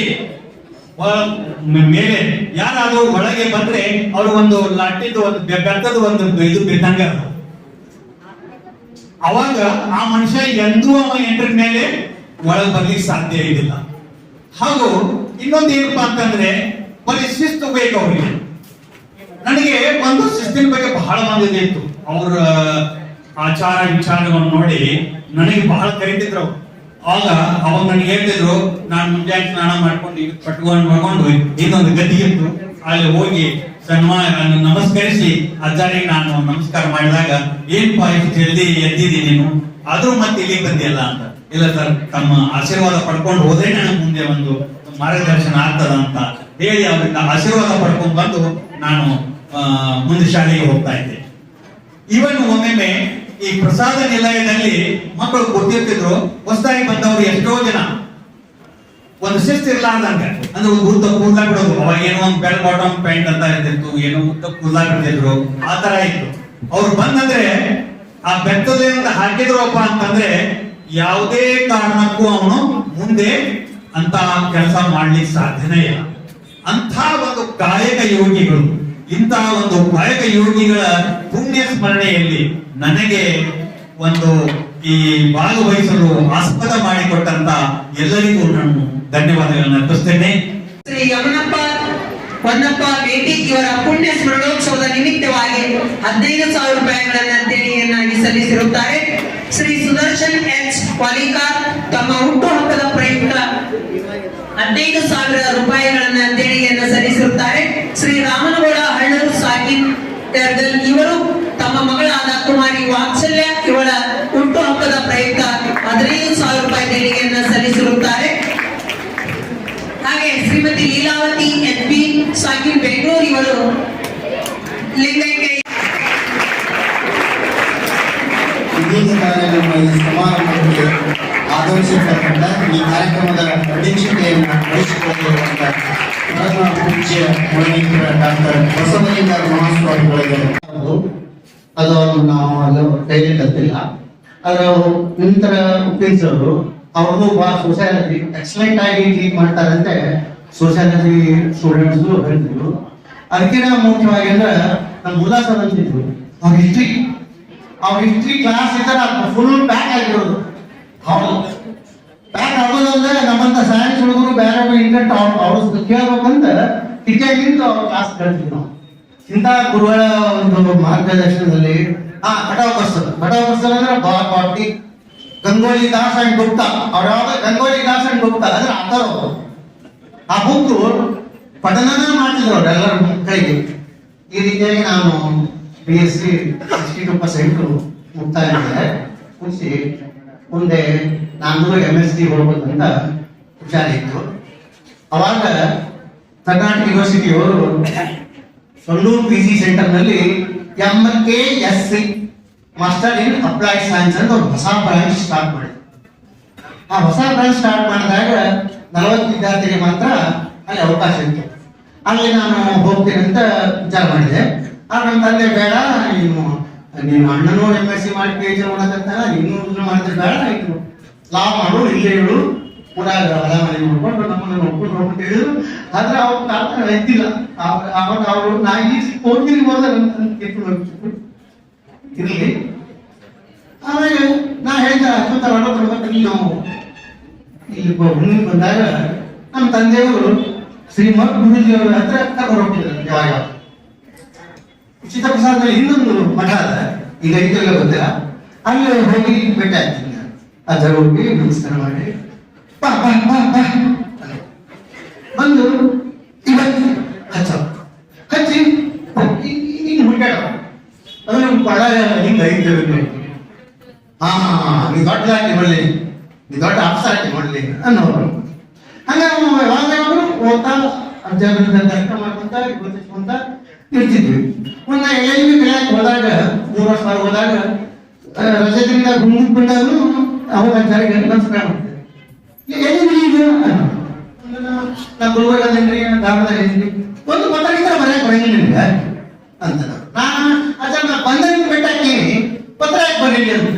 ಮೇಲೆ ಯಾರಾದ್ರೂ ಒಳಗೆ ಬಂದ್ರೆ ಅವ್ರು ಒಂದು ಲಾಟಿದ್ದು ಒಂದು ಬೆತ್ತದ ಒಂದು ಇದು ಬಿದ್ದಂಗ. ಅವಾಗ ಆ ಮನುಷ್ಯ ಎಂದೂ ಅವ 8ರ ಮೇಲೆ ಒಳಗೆ ಬರ್ಲಿಕ್ಕೆ ಸಾಧ್ಯ ಇದಿಲ್ಲ. ಹಾಗೂ ಇನ್ನೊಂದು ಏನಪ್ಪಾ ಅಂತಂದ್ರೆ ಬರೀ ಶಿಸ್ತು ಬೇಕು ಅವ್ರಿಗೆ. ನನಗೆ ಒಂದು ಶಿಸ್ತಿನ ಬಗ್ಗೆ ಬಹಳ ಮಂದಿ ಇತ್ತು. ಅವರ ಆಚಾರ ವಿಚಾರಗಳನ್ನು ನೋಡಿ ನನಗೆ ಬಹಳ ಕರೀತಿದ್ರು. ಅವಾಗ ನನಗೆ ಹೇಳ್ತಿದ್ರು, ನಾನು ಮುಂಜಾನೆ ಸ್ನಾನ ಮಾಡ್ಕೊಂಡು ಈಗ ಕಟ್ಕೊಂಡು ಇನ್ನೊಂದು ಗದ್ದೆ ಇತ್ತು, ಅಲ್ಲಿ ಹೋಗಿ ನಮಸ್ಕರಿಸಿ ಅಜ್ಜಾರಿಗೆ ನಾನು ನಮಸ್ಕಾರ ಮಾಡಿದಾಗ ಏನ್ಪಾ ಇಷ್ಟು ಜಲ್ದಿ ಎದ್ದಿದ್ದೀನಿ ನೀನು, ಆದ್ರೂ ಮತ್ತೆ ಇಲ್ಲಿ ಬಂದಿಯಲ್ಲ ಅಂತ. ಇಲ್ಲ ಸರ್, ತಮ್ಮ ಆಶೀರ್ವಾದ ಪಡ್ಕೊಂಡು ಹೋದ್ರೆ ನನಗೆ ಮುಂದೆ ಒಂದು ಮಾರ್ಗದರ್ಶನ ಆಗ್ತದ ಅಂತ ಹೇಳಿ ಅವರಿಂದ ಆಶೀರ್ವಾದ ಪಡ್ಕೊಂಡು ಬಂದು ನಾನು ಮುಂದೆ ಶಾಲೆಗೆ ಹೋಗ್ತಾ ಇದ್ದೆ. ಇವನ್ ಒಮ್ಮೊಮ್ಮೆ ಈ ಪ್ರಸಾದ ನಿಲಯದಲ್ಲಿ ಮಕ್ಕಳು ಗೊತ್ತಿರ್ತಿದ್ರು. ಹೊಸದಾಗಿ ಬಂದವರು ಎಷ್ಟೋ ಜನ ಒಂದು ಶಿಸ್ತು ಇರ್ಲಾರ್ದಂಗ, ಅಂದ್ರೆ ಒಂದು ಉದ್ದ ಕೂದಲ ಬಿಡೋದು. ಅವಾಗ ಏನೋ ಒಂದು ಬೆಲ್ ಬಾಟಮ್ ಪ್ಯಾಂಟ್ ಅಂತ ಇರ್ತಿತ್ತು, ಏನೋ ಉದ್ದ ಕೂದಲ ಬಿಡ್ತಿದ್ರು, ಆ ತರ ಇತ್ತು. ಅವ್ರು ಬಂದಂದ್ರೆ ಆ ಬೆತ್ತದಿಂದ ಹಾಕಿದ್ರಪ್ಪ ಅಂತಂದ್ರೆ ಯಾವುದೇ ಕಾರಣಕ್ಕೂ ಅವನು ಮುಂದೆ ಅಂತ ಕೆಲಸ ಮಾಡ್ಲಿಕ್ಕೆ ಸಾಧ್ಯನೇ ಇಲ್ಲ. ಅಂಥ ಒಂದು ಕಾಯಕ ಯೋಗಿಗಳು, ಇಂತಹ ಒಂದು ಕಾಯಕ ಯೋಗಿಗಳ ಪುಣ್ಯ ಸ್ಮರಣೆಯಲ್ಲಿ ನನಗೆ ಒಂದು ಈ ಭಾಗವಹಿಸಲು ಆಸ್ಪದ ಮಾಡಿಕೊಟ್ಟಂತ ಎಲ್ಲರಿಗೂ ನಾನು ಧನ್ಯವಾದಗಳನ್ನು ಅರ್ಪಿಸ್ತೇನೆ. ಶ್ರೀ ಯಮನಪ್ಪ ಹೊನ್ನಪ್ಪ ಬೇಟಿ ಇವರ ಪುಣ್ಯ ಸ್ಮರಣೋತ್ಸವದ ನಿಮಿತ್ತವಾಗಿ 15,000 ರೂಪಾಯಿಗಳನ್ನ ದೇಣಿಗೆಯನ್ನಾಗಿ ಸಲ್ಲಿಸಿರುತ್ತಾರೆ. ಶ್ರೀ ಸುದರ್ಶನ್ ಎಚ್ ವಾಲಿಕಾರ್ ತಮ್ಮ ಹುಟ್ಟುಹಬ್ಬದ ಪ್ರಯುಕ್ತ 15,000 ರೂಪಾಯಿಗಳನ್ನ ದೇಣಿಗೆಯನ್ನು ಸಲ್ಲಿಸಿರುತ್ತಾರೆ. ಶ್ರೀ ರಾಮನಗೌಡ ಹಳ್ಳೂರು ಸಾಕಿನ್ ಇವರು ತಮ್ಮ ಮಗಳಾದ ಕುಮಾರಿ ವಾತ್ಸಲ್ಯ ಇವಳ ಹುಟ್ಟುಹಬ್ಬದ ಪ್ರಯುಕ್ತ 15,000 ರೂಪಾಯಿ ದೇಣಿಗೆಯನ್ನು ಸಲ್ಲಿಸಿರುತ್ತಾರೆ. ಹಾಗೆ ಶ್ರೀಮತಿ ಲೀಲಾವತಿ ಎನ್ ಪಿ ಸಾಕಿನ್ ಬೆಂಗಳೂರು ಇವರು ಲಿಂಗೈಕ್ಯ ಇದೀಗ ನಮ್ಮ ಈ ಸಮಾರಂಭಕ್ಕೆ ಆಗಮಿಸಿರ್ತಕ್ಕಂಥ ಈ ಕಾರ್ಯಕ್ರಮದ ಅಧ್ಯಕ್ಷತೆಯನ್ನು ವಹಿಸಿಕೊಂಡಿರುವಂತ ಪರಮ ಪೂಜ್ಯ ಮುರಳೀಧರ ಡಾಕ್ಟರ್ ಬಸವಲಿಂಗ ಮಹಾಸ್ವಾಮಿಗಳಿಗೆ ಅದು ನಾವು ಅದು ಕೈಲಿ ಕತ್ತಿಲ್ಲ. ಆದ್ರೆ ಅವರು ನಂತರ ಉಪ್ಪಿನ್ಸರು ಅವ್ರದ್ದು ಬಹಳ ಸೋಶಿಯಾಲಜಿ ಎಕ್ಸಲೆಂಟ್ ಆಗಿ ಟ್ರೀಟ್ ಮಾಡ್ತಾರಂತೆ ಸೋಶಿಯಾಲಜಿ ಸ್ಟೂಡೆಂಟ್ಸ್ ಹೇಳ್ತಿದ್ರು. ಅದಕ್ಕಿಂತ ಮುಖ್ಯವಾಗಿ ಅಂದ್ರೆ ನಮ್ಮ ಉಲ್ಲಾಸ ಅಂತಿದ್ರು ಅವ್ರ ಹಿಸ್ಟ್ರಿ ಕ್ಲಾಸ್ ಇದ್ದಾರೆ ಫುಲ್ ಪ್ಯಾಕ್ ಆಗಿರೋದು. ಹೌದು, ಪ್ಯಾಕ್ ಆಗೋದಂದ್ರೆ ನಮ್ಮಂತ ಸೈನ್ಸ್ ಹುಡುಗರು ಬೇರೆ ಇಂಟೆಂಟ್ ಅವ್ರು ಕೇಳ್ಬೇಕಂತ ಟಿಕೆಟ್ ಅವ್ರ ಕ್ಲಾಸ್ ಕೇಳ್ತಿದ್ರು ನಾವು. ಇಂಥ ಗುರುಗಳ ಒಂದು ಮಾರ್ಗದರ್ಶನದಲ್ಲಿ ಕಟಾವ್ ಅಂದ್ರೆ ಬಾಟಿ ಗಂಗೋಲಿ ದಾಸ್ ಅಂಡ್ ಗುಪ್ತಾ ಅವ್ರ ಗಂಗೋಲಿ ದಾಸ್ ಅಂಡ್ ಗುಪ್ತಾ ಅಂದ್ರೆ ಆತರ ಆ ಬುಕ್ ಪಠನನ ಮಾಡ್ತಿದ್ರು ಅವ್ರೆಲ್ಲರ ಮಕ್ಕಳಿಗೆ. ಈ ರೀತಿಯಾಗಿ ನಾನು BSc 62% ಮುಕ್ತಾಯ ಮುಗಿಸಿ ಮುಂದೆ ನಾನು MSc ಹೋಗ್ಬೇಕಂತ ಹುಷಾರಿತ್ತು. ಅವಾಗ ಕರ್ನಾಟಕ ಯೂನಿವರ್ಸಿಟಿಯವರು ಸೊಲ್ಲೂರು PG ಸೆಂಟರ್ನಲ್ಲಿ MKSc master in applied science ಅಂತ ಒಂದು ಹೊಸ ಬ್ರಾಂಚ್ ಸ್ಟಾರ್ಟ್ ಮಾಡಿದ್ರು. ಆ ಹೊಸ ಬ್ರಾಂಚ್ ಸ್ಟಾರ್ಟ್ ಮಾಡಿದಾಗ 40 ವಿದ್ಯಾರ್ಥಿಗೆ ಮಾತ್ರ ಅಲ್ಲಿ ಅವಕಾಶ ಇತ್ತು. ಅಲ್ಲಿ ನಾನು ಹೋಗ್ತೀನಿ ಅಂತ ವಿಚಾರ ಮಾಡಿದೆ. ಆಗ ನಮ್ಮ ತಂದೆ ಬೇಡ, ನೀನು ಅಣ್ಣನೂ MSc ಮಾಡಿ PhD ಮಾಡೋದಂತಾನ, ನೀನು ಮಾಡಿದ್ರೆ ಬೇಡ, ಇದು ಲಾ ಮಾಡು, ಇಲ್ಲೇ ಇಡು, ಊರಾಗ ಹೊಲ ಮನೆ ನೋಡ್ಕೊಂಡು ನಮ್ಮನ್ನು ನೋಡ್ಕೊಂಡು ಹೋಗ್ಬಿಟ್ಟು ಹೇಳಿದ್ರು. ಆದ್ರೆ ಅವ್ರ ಕಾಲ ಎದ್ದಿಲ್ಲ. ಅವಾಗ ಅವರು ನಾ ಈ ಹೋಗ್ತೀನಿ ಹೋದ ಇರಲಿ. ಆಮೇಲೆ ನಾ ಹೇಳಿದ ಅತ್ಯಂತ ಹೊರ ಬರ್ಬೇಕಲ್ಲಿ ನಾವು ಇಲ್ಲಿ ಹುಣ್ಣಿಗೆ ಬಂದಾಗ ನಮ್ಮ ತಂದೆಯವರು ಶ್ರೀಮದ್ ಗುರುಜಿ ಅವರ ಹತ್ರ ಕರ್ಕೊಂಡು ಹೋಗ್ತಿದ್ರು. ಯಾವಾಗ ಉಚಿತ ಪ್ರಸಾದದಲ್ಲಿ ಇನ್ನೊಂದು ಮಠ ಅದ, ಈಗ ಇದೆಲ್ಲ ಗೊತ್ತಿಲ್ಲ, ಅಲ್ಲಿ ಹೋಗಿ ಭೇಟಿ ಆಗ್ತೀನಿ. ಅದ ಹೋಗಿ ನಮಸ್ಕಾರ ಮಾಡಿ ಬಾ ಬಾ ಬಾ ಬಾ ಬಂದು ಇವತ್ತು ಹಚ್ಚಿ ಹಿಂಗೆ ಹುಡ್ಕಾಡ ಅಂದ್ರೆ ಪಡ ಹಿಂಗೆ ಐತೆ. ಹಾ ನೀ ದೊಡ್ಡ ಹಾಕಿ ಮಾಡಲಿ, ನೀ ದೊಡ್ಡ ಅಪ್ಸ ಹಾಕಿ ಮಾಡಲಿ ಅನ್ನೋರು. ಹಂಗ ಯಾವಾಗಲೂ ಓದ್ತಾ ಅಜ್ಜಾಗ ಕಷ್ಟ ಮಾಡ್ಕೊಂತ ಗೊತ್ತಿಸ್ಕೊಂತ ಇರ್ತಿದ್ವಿ. ಒಂದು ಎಲ್ಲಿ ಬೆಳೆಯಕ್ಕೆ ಹೋದಾಗ 3 ವರ್ಷ ಹೋದಾಗ ರಜದಿಂದ ಗುಂಪು ಬಂದಾಗೂ ಅವಾಗ ಅಜ್ಜಾರಿಗೆ ನಮಸ್ಕಾರ ಮಾಡ್ತೇವೆ. ಎಲ್ಲಿ ಇದು ನಾ ಗುಲ್ಬರ್ಗದಲ್ಲಿ ಧಾರವಾಡದಲ್ಲಿ ಒಂದು ಗೊತ್ತಾಗಿದ್ರೆ ಬರೆಯಕ್ಕೆ ಬರಂಗಿಲ್ಲ ನಿಮ್ಗೆ ಅಂತ. ನಾನು ಅದನ್ನ ಬಂದನಿಗೆ ಬೆಟ್ಟಾಕಿ ಪತ್ರ ಯಾಕೆ ಬರೀಲಿ ಅಂತ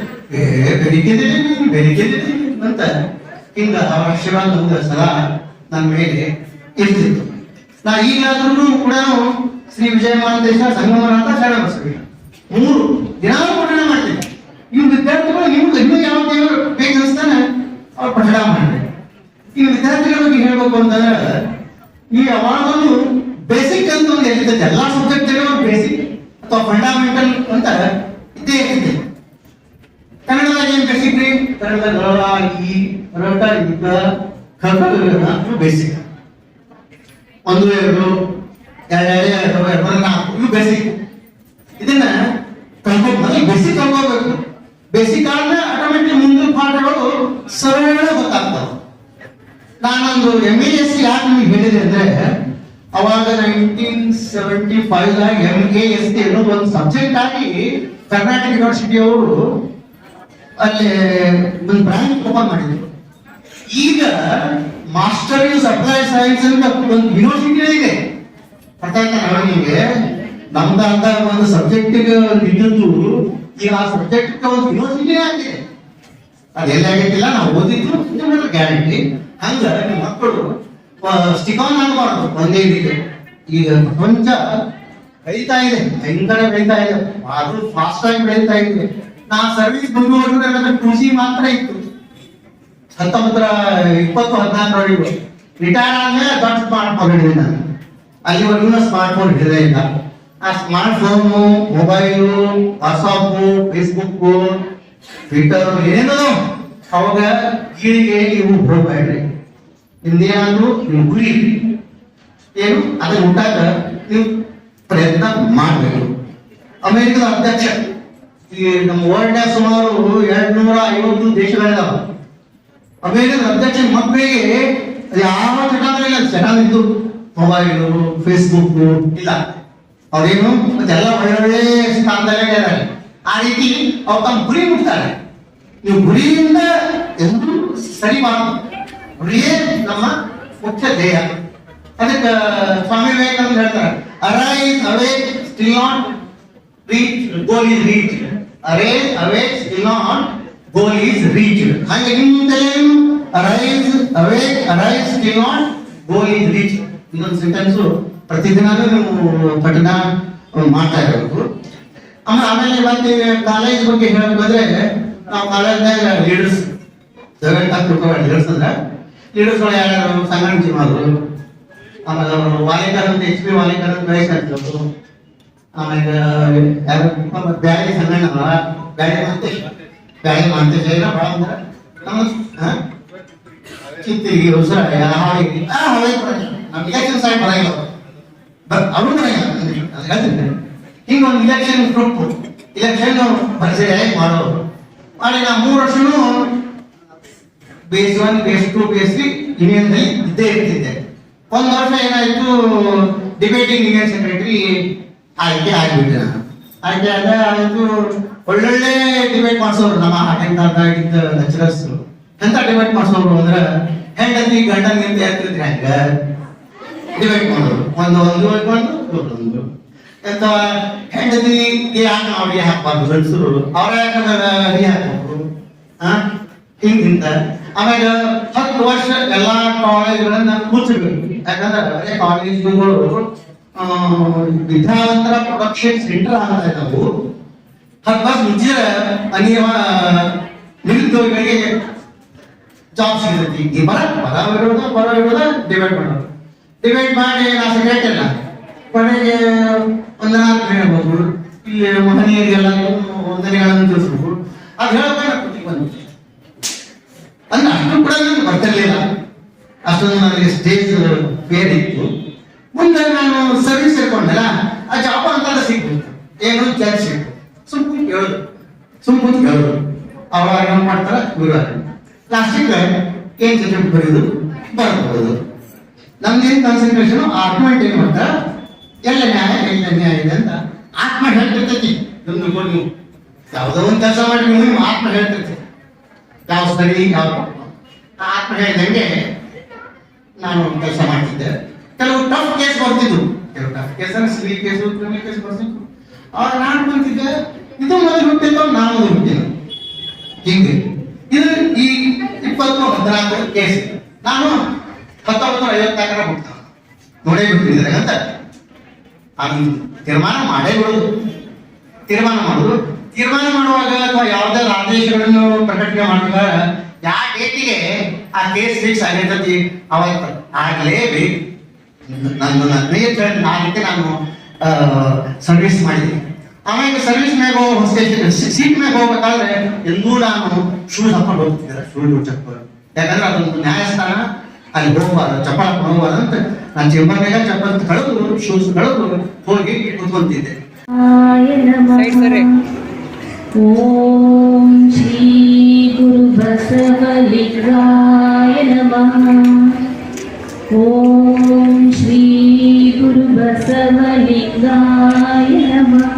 ಬೆಳಿಗ್ಗೆ ಅಂತ ಹಿಂಗ ಅವರ ಆಶೀರ್ವಾದ ನಮ್ಗೆ ಸದಾ ನನ್ನ ಮೇಲೆ ಇರ್ತಿತ್ತು. ನಾ ಈಗಾದ್ರೂ ಕೂಡ ಶ್ರೀ ವಿಜಯ ಮಹಾಂತೇಶ ಸಂಗಮನಾಥ ಶರಣ ಬಸವಯ್ಯ 3 ದಿನಾಲೂ ಪಠಣ ಮಾಡ್ತೀನಿ. ಇವ್ ವಿದ್ಯಾರ್ಥಿಗಳು ಇನ್ನೂ ಯಾವ ದೇವರು ಬೇಕು ಅನಿಸ್ತಾನೆ ಅವ್ರು ಪಠಣ ಮಾಡ್ತಾರೆ. ಈ ವಿದ್ಯಾರ್ಥಿಗಳ ಬಗ್ಗೆ ಹೇಳ್ಬೇಕು ಅಂತಂದ್ರೆ ಈ ಯಾವಾಗಲೂ ಬೇಸಿಕ್ ಅಂತ ಒಂದು ಇರ್ತೈತೆ, ಎಲ್ಲಾ ಸಬ್ಜೆಕ್ಟ್ ಬೇಸಿಕ್ ಅಥವಾ ಫಂಡಮೆಂಟಲ್ ಅಂತ ಇದ್ದೇ ಇರ್ತೈತೆ. ಕನ್ನಡದಾಗ ಏನ್ ಬೇಸಿಕ್ ರೀ? ಕನ್ನಡದಾಗ ಈ ರಟ ಈಗ ಬೇಸಿಕ್ 1 2 2 4 ಇವು ಬೇಸಿಕ್. ಇದನ್ನ ಕಲ್ತ್ಕೊಂಡು ಬೇಸಿಕ್ ಕಲ್ಕೋಬೇಕು. ಬೇಸಿಕ್ ಆದ್ರೆ ಆಟೋಮೆಟಿಕ್ ಮುಂದಿನ ಪಾಠಗಳು ಸರಳ ಗೊತ್ತಾಗ್ತವೆ. ನಾನೊಂದು MASc ಯಾಕೆ ನಿಮಗೆ ಹೇಳಿದೆ ಅಂದ್ರೆ ಅವಾಗ 1975 MASc ಅನ್ನೋದು ಒಂದು ಸಬ್ಜೆಕ್ಟ್ ಆಗಿ ಕರ್ನಾಟಕ ಯೂನಿವರ್ಸಿಟಿ ಅವರು ಅಲ್ಲಿ ಒಂದು ಬ್ರಾಂಚ್ ಓಪನ್ ಮಾಡಿದ್ರು. ಈಗ ಮಾಸ್ಟರ್ ಇನ್ ಸಪ್ಲೈ ಸೈನ್ಸ್ ಅಂತ ಒಂದು ಯೂನಿವರ್ಸಿಟಿ ಇದೆ. ಅರ್ಥ ಆಯ್ತಾ ನಿಮಗೆ? ನಮ್ದಂತ ಒಂದು ಸಬ್ಜೆಕ್ಟ್ ಇದ್ದದ್ದು ಈಗ ಆ ಸಬ್ಜೆಕ್ಟ್ ಒಂದು ಯೂನಿವರ್ಸಿಟಿ ಆಗಿದೆ. ಅದೆಲ್ಲ ಆಗೈತಿಲ್ಲ, ನಾವು ಓದಿದ್ದು ಗ್ಯಾರಂಟಿ. ಹಂಗ ನಿಮ್ಮ ಮಕ್ಕಳು ಸ್ಟಿಕ್ ಆನ್ ಆಗಬಾರ್ದು ಒಂದೇ ರೀತಿ. ಈಗ ಪ್ರಪಂಚ ಬೆಳೀತಾ ಇದೆ, ಭಯಂಕರ ಬೆಳೀತಾ ಇದೆ, ಅದು ಫಾಸ್ಟ್ ಆಗಿ ಬೆಳೀತಾ ಇದೆ. ನಾ ಸರ್ವಿಸ್ ಮುಂದುವರೆದ್ರೆ 2G ಮಾತ್ರ ಇತ್ತು 1920-14 ರಿಟೈರ್ ಆದ್ಮೇಲೆ ದೊಡ್ಡ ಸ್ಮಾರ್ಟ್ ಫೋನ್ ಹಿಡಿದೆ ನಾನು. ಅಲ್ಲಿವರೆಗೂ ಸ್ಮಾರ್ಟ್ ಫೋನ್ ಹಿಡಿದೇ ಇಲ್ಲ. ಆ smart phone, mobile, WhatsApp, Facebook, Twitter ಏನೇನೋ ಅವಾಗ ಗೀಳಿಗೆ ಇವು ಹೋಗ್ಬೇಡ್ರಿ. ಹಿಂದೇನಾದ್ರು ನೀವು ಗುರಿ ಏನು ಅದನ್ನ ಹುಟ್ಟಾಕ ನೀವು ಪ್ರಯತ್ನ ಮಾಡಬೇಕು. ಅಮೆರಿಕದ ಅಧ್ಯಕ್ಷ ಈ ನಮ್ಮ ವರ್ಲ್ಡ್ ಸುಮಾರು 250 ದೇಶಗಳಿದಾವ. ಅಮೆರಿಕದ ಅಧ್ಯಕ್ಷ ಮಕ್ಕಳಿಗೆ ಯಾವ ಚಟನೂ ಇಲ್ಲ, ಚೆನ್ನಾಗಿದ್ದು ಮೊಬೈಲು, ಫೇಸ್ಬುಕ್ ಇಲ್ಲ. ಅವ್ರೇನು ಮತ್ತೆಲ್ಲ ಒಳ್ಳೊಳ್ಳೆ ಸ್ಥಾನದಲ್ಲೇ ಇದ್ದಾರೆ. ಆ ರೀತಿ ಅವ್ರು ತಮ್ಮ ಗುರಿ ಮುಟ್ತಾರೆ. ನೀವು ಗುರಿಯಿಂದ ಎಂದು ಸರಿ ಮಾಡಬೇಕು. ಗುರಿಯೇ ನಮ್ಮ ಮುಖ್ಯ ಧ್ಯೇಯ. ಅದಕ್ಕೆ ಸ್ವಾಮಿ ವಿವೇಕಾನಂದ ಹೇಳ್ತಾರೆ, arise awake still not reach goal is reach. Arise awake still not goal is reach. ಹಾಗೆ ನಿಮ್ದೇನು arise awake arise still not goal is reach. ಇದೊಂದು ಸೆಂಟೆನ್ಸ್ ಪ್ರತಿದಿನಾನು ನೀವು ಪಠಣ ಮಾಡ್ತಾ ಇರಬೇಕು. ಆಮೇಲೆ ಮತ್ತೆ ಕಾಲೇಜ್ ಬಗ್ಗೆ ಹೇಳಬೇಕಾದ್ರೆ ನಾವು ಕಾಲೇಜ್ನಾಗ ಲೀಡರ್ಸ್ ಲೀಡರ್ಸ್ ಅಂದ್ರೆ ಲೀಡರ್ಸ್ ಯಾರು ಸಂಗಣ್ಣ ಚಿನ್ನವರು, ಆಮೇಲೆ ಅವರು ವಾಲಿಕರ್ ಅಂತ HP ವಾಲಿಕರ್ ಅಂತ ವಯಸ್ಸಾಗ್ತರು. ಆಮೇಲೆ ಯಾರು ಬ್ಯಾಳಿ ಸಂಗಣ್ಣ, ಬ್ಯಾಳಿ ಮಾಂತೇಶ್ ಭಾಳ ಅಂದ್ರೆ ನಮ್ಮ ಚಿತ್ತಿಗೆ ಹೊಸ ಹಾವಿಗೆ ನಮ್ಗೆ ಇಲೆಕ್ಷನ್ ಸೈಡ್ ಬರಂಗಿಲ್ಲ, ಅವರು ಬರಂಗಿಲ್ಲ. ಹಿಂಗೊಂದು ಇಲೆಕ್ಷನ್ ಗ್ರೂಪ್ ಇಲೆಕ್ಷನ್ ಪರಿಚಯ ಮಾಡೋರು ಮಾಡಿ ನಾ 3 ವರ್ಷನೂ ಬೇಸ್ 1 ಬೇಸ್ 2 ಬೇಸ್ 3 ಯೂನಿಯನ್ದಲ್ಲಿ ಇದ್ದೇ ಇರ್ತಿದ್ದೆ. 1 ವರ್ಷ ಏನಾಯ್ತು, ಡಿಬೇಟಿಂಗ್ ಯೂನಿಯನ್ ಸೆಕ್ರೆಟರಿ ಆಯ್ಕೆ ಆಗಿಬಿಟ್ಟೆ ನಾನು. ಆಯ್ಕೆ ಆಯ್ತು. ಒಳ್ಳೊಳ್ಳೆ ಡಿಬೇಟ್ ಮಾಡಿಸೋರು ನಮ್ಮ ಆಗಿದ್ದ ಲೆಕ್ಚರರ್ಸ್. ಎಂತ ಡಿಬೇಟ್ ಮಾಡಿಸೋರು ಅಂದ್ರೆ ಹೆಂಡತಿ ಗಂಡನಿಂದ ಹೇಳ್ತಿದ್ರಿ ಹಂಗ ಡಿಬೇಟ್ ಮಾಡೋರು. ಒಂದು ಎಂತ ಹೆಂಡತಿಗೆ ಯಾಕೆ ಅವ್ರಿಗೆ ಹಾಕ್ಬಾರ್ದು ಗಂಡಸರು, ಅವ್ರ ಯಾಕೆ ಹಾಕ್ಬೇಕು ಹಿಂಗಿಂತ. ಆಮೇಲೆ 10 ವರ್ಷ ಎಲ್ಲಾ ಕಾಲೇಜುಗಳನ್ನ ಕೂರ್ಸಬೇಕು. ಯಾಕಂದ್ರೆ ಕಾಲೇಜುಗಳು ವಿದ್ಯಾವಂತರ ಪ್ರೊಡಕ್ಷನ್ ಸೆಂಟರ್ ಆಗ್ತಾ ಇದ್ದಾವು. 10 ವರ್ಷ ಮುಂಚೆ ನಿರುದ್ಯೋಗಿಗಳಿಗೆ ಜಾಬ್ ಸಿಗತೈತಿ. ಈ ಬರ ವಿರೋಧ ಡಿಬೇಟ್ ಮಾಡೋದು. ಡಿಬೇಟ್ ಮಾಡಿ ನಾ ಸೆಕ್ರೆಟರಿ ಇಲ್ಲ ಕೊನೆಗೆ ವಂದನಾರ್ಥ ಹೇಳ್ಬೋದು, ಇಲ್ಲಿ ಮಹನೀಯರಿಗೆಲ್ಲ ವಂದನೆಗಳನ್ನು ತಿಳಿಸ್ಬೇಕು. ಅದು ಹೇಳೋಕೆ ಬಂದು ಅಂದ್ರೆ ಅಷ್ಟು ಕೂಡ ನನಗೆ ಬರ್ತಿರ್ಲಿಲ್ಲ. ಅಷ್ಟೊಂದು ನನಗೆ ಸ್ಟೇಜ್ ಫೇರ್ ಇತ್ತು. ಮುಂದೆ ನಾನು ಸರ್ವಿಸ್ ಸೇರ್ಕೊಂಡಲ್ಲ, ಆ ಜಾಬ್ ಅಂತ ಸಿಗ್ಬೇಕು. ಏನು ಜಾಬ್ ಸಿಗ್ತು, ಸುಮ್ಮನೆ ಕೇಳೋದು ಅವ್ರ ಏನು ಮಾಡ್ತಾರ ಇವರು ಲಾಸ್ಟಿಗೆ ಏನ್ ಜಡ್ಜ್ಮೆಂಟ್ ಬರೆಯೋದು ಬರ್ಬೋದು. ನಮ್ದೇನು ಕಾನ್ಸಂಟ್ರೇಷನ್ ಆರ್ಗ್ಯುಮೆಂಟ್ ಏನು ಮಾಡ್ತಾರ ಎಲ್ಲ ನ್ಯಾಯ ಇದೆ ಅಂತ ಆತ್ಮ ಹೇಳ್ತಿರ್ತೈತಿ. ನೀವು ಯಾವುದೋ ಒಂದು ಕೆಲಸ ಮಾಡಿ ನೀವು ಆತ್ಮ ಹೇಳ್ತಿರ್ತೀವಿ, ಯಾವ ಸರಿ ಯಾವ ಆತ್ಮ ಹೇಳಿದಂಗೆ ನಾನು ಕೆಲಸ ಮಾಡ್ತಿದ್ದೆ. ಕೆಲವು ಟಫ್ ಕೇಸ್ ಬರ್ತಿದ್ವು, ಕೆಲವು ಟಫ್ ಕೇಸ್ ಅಂದ್ರೆ ಸಿವಿಲ್ ಕೇಸು, ಕ್ರಿಮಿನಲ್ ಕೇಸ್ ಬರ್ತಿದ್ವು. ಅವಾಗ ನಾನು ಕುಂತಿದ್ದೆ, ಇದು ಮೊದಲು ಹುಟ್ಟಿದ್ದು ನಾನು ಮೊದಲು ಹುಟ್ಟಿದ ಹಿಂಗೆ. ಇದು ಈ 2014 ಕೇಸ್. ನಾನು 1954 ಹುಟ್ಟ ನೋಡೇ ಬಿಟ್ಟಿದ್ರೆ ಅಂತ ತೀರ್ಮಾನ ಮಾಡೇ ಬಿಡೋದು. ತೀರ್ಮಾನ ಮಾಡುವಾಗ ಅಥವಾ ಯಾವುದೇ ಆದೇಶಗಳನ್ನು ಪ್ರಕಟಣೆ ಮಾಡುವಾಗ ಯಾವ ಡೇಟಿಗೆ ಆ ಕೇಸ್ ಫಿಕ್ಸ್ ಆಗೈತಿ ಅವತ್ತು ಆಗ್ಲೇಬೇಕು. ನಾನು ಸರ್ವಿಸ್ ಮಾಡಿದ್ದೀನಿ. ಆಮೇಲೆ ಸರ್ವಿಸ್ ಮ್ಯಾಗ ಸೀಟ್ ಮ್ಯಾಗ ಹೋಗ್ಬೇಕಾದ್ರೆ ಎಲ್ಲೂ ನಾನು ಶೂಸ್ ಹಾಕೊಂಡು ಹೋಗ್ತಿದ್ದೆ, ಶೂಸ್ ಚಪ್ಪಲ್. ಯಾಕಂದ್ರೆ ಅದೊಂದು ನ್ಯಾಯಸ್ಥಾನ, ಅಲ್ಲಿ ಹೋಗ್ಬಾರ್ದು, ಚಪ್ಪಲ್ ಹಾಕೊಂಡು ಹೋಗ್ಬಾರ್ದು ಅಂತ ನಾನು ಚೇಂಬರ್ ಮ್ಯಾಗ ಚಪ್ಪಲ್ ಕಳೆದು ಶೂಸ್ ಕಳೆದು ಹೋಗಿ ಕುತ್ಕೊಂತಿದ್ದೆ. ಓಂ ಶ್ರೀ ಗುರು ಬಸವಲಿಂಗಾಯ ನಮಃ. ಓಂ ಶ್ರೀ ಗುರು ಬಸವಲಿಂಗಾಯ ನಮಃ.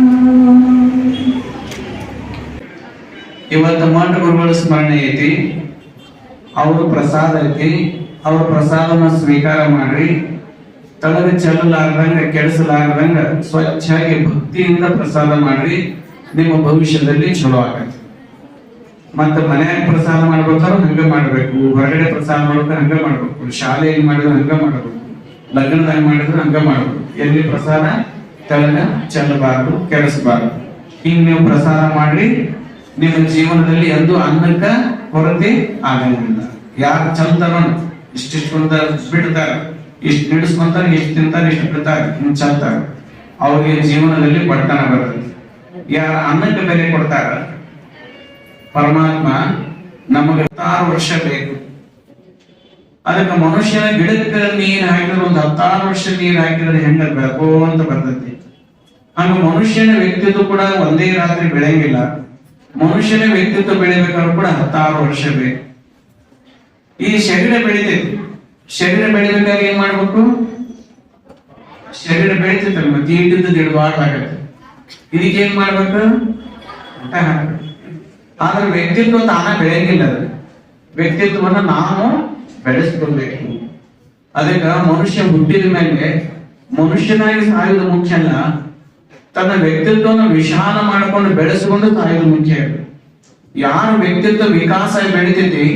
ಇವತ್ತು ಮಠ ಗುರುಗಳ ಸ್ಮರಣೆ ಐತಿ, ಅವ್ರ ಪ್ರಸಾದ ಐತಿ. ಅವ್ರ ಪ್ರಸಾದನ ಸ್ವೀಕಾರ ಮಾಡ್ರಿ. ತಳಗ ಚೆಲ್ಲಲಾರ್ದಂಗ ಕೆಡಿಸಲಾರ್ದಂಗ ಸ್ವಚ್ಛಾಗಿ ಭಕ್ತಿಯಿಂದ ಪ್ರಸಾದ ಮಾಡ್ರಿ. ನಿಮ್ಮ ಭವಿಷ್ಯದಲ್ಲಿ ಚಲೋ ಆಗತ್ತೆ. ಮತ್ತೆ ಮನ್ಯಾಗ ಪ್ರಸಾದ ಮಾಡ್ಬೇಕಾದ್ರೂ ಹಂಗ ಮಾಡ್ಬೇಕು, ಹೊರಗಡೆ ಪ್ರಸಾದ ಮಾಡ್ಬೇಕಾದ್ರೆ ಹಂಗ ಮಾಡ್ಬೇಕು, ಶಾಲೆಯಲ್ಲಿ ಮಾಡಿದ್ರೆ ಹಂಗ ಮಾಡ್ಬೇಕು, ಲಗ್ನದಾಗ ಮಾಡಿದ್ರೆ ಹಂಗ ಮಾಡ್ಬೇಕು. ಎಲ್ಲಿ ಪ್ರಸಾದ ತಳಗ ಚೆಲ್ಲಬಾರ್ದು, ಕೆಡಿಸಬಾರ್ದು. ಹಿಂಗ್ ನೀವು ಪ್ರಸಾದ ಮಾಡ್ರಿ. ನಿಮ್ಮ ಜೀವನದಲ್ಲಿ ಎಂದೂ ಅನ್ನಕ್ಕ ಕೊರತೆ ಆಗಂಗಿಲ್ಲ. ಯಾರು ಚಲ್ತಾರೋ ಇಷ್ಟಿಷ್ಟು ಬಿಡ್ತಾರ, ಇಷ್ಟು ನಿಡಿಸ್ಕೊಂತಾರೆ, ಇಷ್ಟು ತಿಂತಾರೆ, ಇಷ್ಟು ಬಿಡ್ತಾರೆ, ಹಿಂಗ್ ಚಲ್ತಾರ, ಅವ್ರಿಗೆ ಜೀವನದಲ್ಲಿ ಬಡತನ ಬರುತ್ತೆ. ಯಾರ ಅನ್ನಕ್ಕೆ ಬೆಲೆ ಕೊಡ್ತಾರ, ಪರಮಾತ್ಮ ನಮಗೆ 16 ವರ್ಷ ಬೇಕು. ಅದಕ್ಕೆ ಮನುಷ್ಯನ ಗಿಡಕ್ಕೆ ನೀರ್ ಹಾಕಿದ್ರೆ ಒಂದು 16 ವರ್ಷ ನೀರ್ ಹಾಕಿದ್ರೆ ಹೆಂಗ ಬೆಳಕೋ ಅಂತ ಬರ್ತೈತಿ. ಹಂಗ ಮನುಷ್ಯನ ವ್ಯಕ್ತಿತ್ವ ಕೂಡ ಒಂದೇ ರಾತ್ರಿ ಬೆಳೆಯಂಗಿಲ್ಲ. ಮನುಷ್ಯನ ವ್ಯಕ್ತಿತ್ವ ಬೆಳಿಬೇಕಾದ್ರೂ ಕೂಡ 16 ವರ್ಷ ಬೇಕು. ಈ ಶರೀರ ಬೆಳಿತೈತಿ. ಶರೀರ ಬೆಳಿಬೇಕಾದ್ರೆ ಏನ್ ಮಾಡ್ಬೇಕು? ಶರೀರ ಬೆಳಿತೈತಲ್ಲ, ಮತ್ತೆ ಈಟಿದ್ದು ದಿಡಬಾರ್ದಾಗತ್ತೆ. ಇದಕ್ಕೆ ಏನ್ ಮಾಡ್ಬೇಕು? ಊಟ ಹಾಕ್ಬೇಕು. ಆದ್ರೆ ವ್ಯಕ್ತಿತ್ವ ತಾನ ಬೆಳೆಯಂಗಿಲ್ಲ. ಅದು ವ್ಯಕ್ತಿತ್ವವನ್ನ ನಾವು ಬೆಳೆಸ್ಕೊಳ್ಬೇಕು. ಅದಕ್ಕೆ ಮನುಷ್ಯ ಹುಟ್ಟಿದ ಮೇಲೆ ಮನುಷ್ಯನಾಗಿ ಸಾಯುವುದು ಮುಖ್ಯ ಅಲ್ಲ, ತನ್ನ ವ್ಯಕ್ತಿತ್ವವನ್ನು ವಿಶಾಲ ಮಾಡಿಕೊಂಡು ಬೆಳೆಸಿಕೊಂಡು ಸಾಯುವುದು ಮುಖ್ಯ. ಯಾರ ವ್ಯಕ್ತಿತ್ವ ವಿಕಾಸ ಬೆಳಿತೈತಿ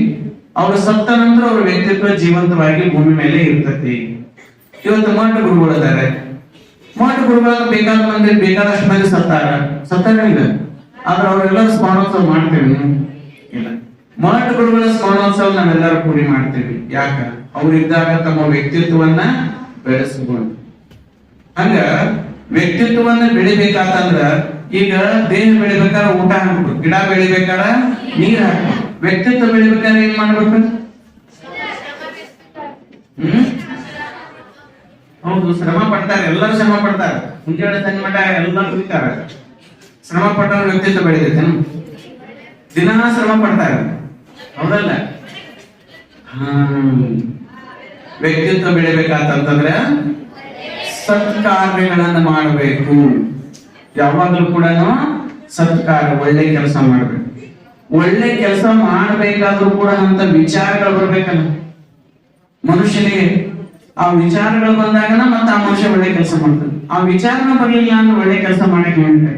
ಅವ್ರು ಸತ್ತ ನಂತರ ಅವ್ರ ವ್ಯಕ್ತಿತ್ವ ಜೀವಂತವಾಗಿ ಭೂಮಿ ಮೇಲೆ ಇರ್ತೈತಿ. ಇವತ್ತು ಮಠ ಗುರುಗಳಿದ್ದಾರೆ. ಮಠ ಗುರುಗಳಾಗ ಬೇಕಾದ ಮಂದಿ ಬೇಕಾದಷ್ಟು ಮಂದಿ ಸತ್ತಾರಿಲ್ಲ. ಆದ್ರೆ ಅವರೆಲ್ಲರೂ ಸ್ಮರಣೋತ್ಸವ ಮಾಡ್ತೇವೆ ಇಲ್ಲ. ಮಠ ಗುರುಗಳ ಸ್ಮರಣೋತ್ಸವ ನಾವೆಲ್ಲರೂ ಕೂಡಿ ಮಾಡ್ತೇವೆ. ಯಾಕ? ಅವ್ರಿದ್ದಾಗ ತಮ್ಮ ವ್ಯಕ್ತಿತ್ವವನ್ನ ಬೆಳೆಸಿಕೊಂಡು. ಹಂಗ ವ್ಯಕ್ತಿತ್ವವನ್ನ ಬೆಳಿಬೇಕಾತಂದ್ರ ಈಗ ದೇಹ ಬೆಳಿಬೇಕಾದ್ರೆ ಊಟ ಹಾಕ್ಬೇಕು, ಗಿಡ ಬೆಳಿಬೇಕಾರ ನೀರ್ ಹಾಕ್ಬೇಕು. ವ್ಯಕ್ತಿತ್ವ ಬೆಳಿಬೇಕಾದ್ರೆ ಏನ್ ಮಾಡ್ಬೇಕು? ಹೌದು, ಶ್ರಮ ಪಡ್ತಾರೆ. ಎಲ್ಲರೂ ಶ್ರಮ ಪಡ್ತಾರೆ. ಮುಂಜಾನೆ ಸಂಜೆ ಮಠ ಎಲ್ಲ ಕುಡಿತಾರೆ. ಶ್ರಮ ಪಟ್ಟವ್ರ ವ್ಯಕ್ತಿತ್ವ ಬೆಳಿತೈತೆ. ದಿನ ಶ್ರಮ ಪಡ್ತಾರೆ, ಹೌದಲ್ಲ? ವ್ಯಕ್ತಿತ್ವ ಬೆಳಿಬೇಕಾತಂತಂದ್ರೆ ಸತ್ಕಾರ್ಯಗಳನ್ನ ಮಾಡಬೇಕು. ಯಾವಾಗಲೂ ಕೂಡ ಸತ್ಕಾರ್ಯ, ಒಳ್ಳೆ ಕೆಲಸ ಮಾಡ್ಬೇಕು. ಒಳ್ಳೆ ಕೆಲಸ ಮಾಡ್ಬೇಕಾದ್ರೂ ಕೂಡ ಅಂತ ವಿಚಾರಗಳು ಬರ್ಬೇಕಲ್ಲ ಮನುಷ್ಯನಿಗೆ. ಆ ವಿಚಾರಗಳು ಬಂದಾಗನ ಮತ್ತೆ ಆ ಮನುಷ್ಯ ಒಳ್ಳೆ ಕೆಲಸ ಮಾಡ್ತಾನೆ. ಆ ವಿಚಾರನ ಬರ್ಲಿಲ್ಲ ಅಂದ್ರೆ ಒಳ್ಳೆ ಕೆಲಸ ಮಾಡಕ್ಕೆ ಹೇಳ್ತಾರೆ.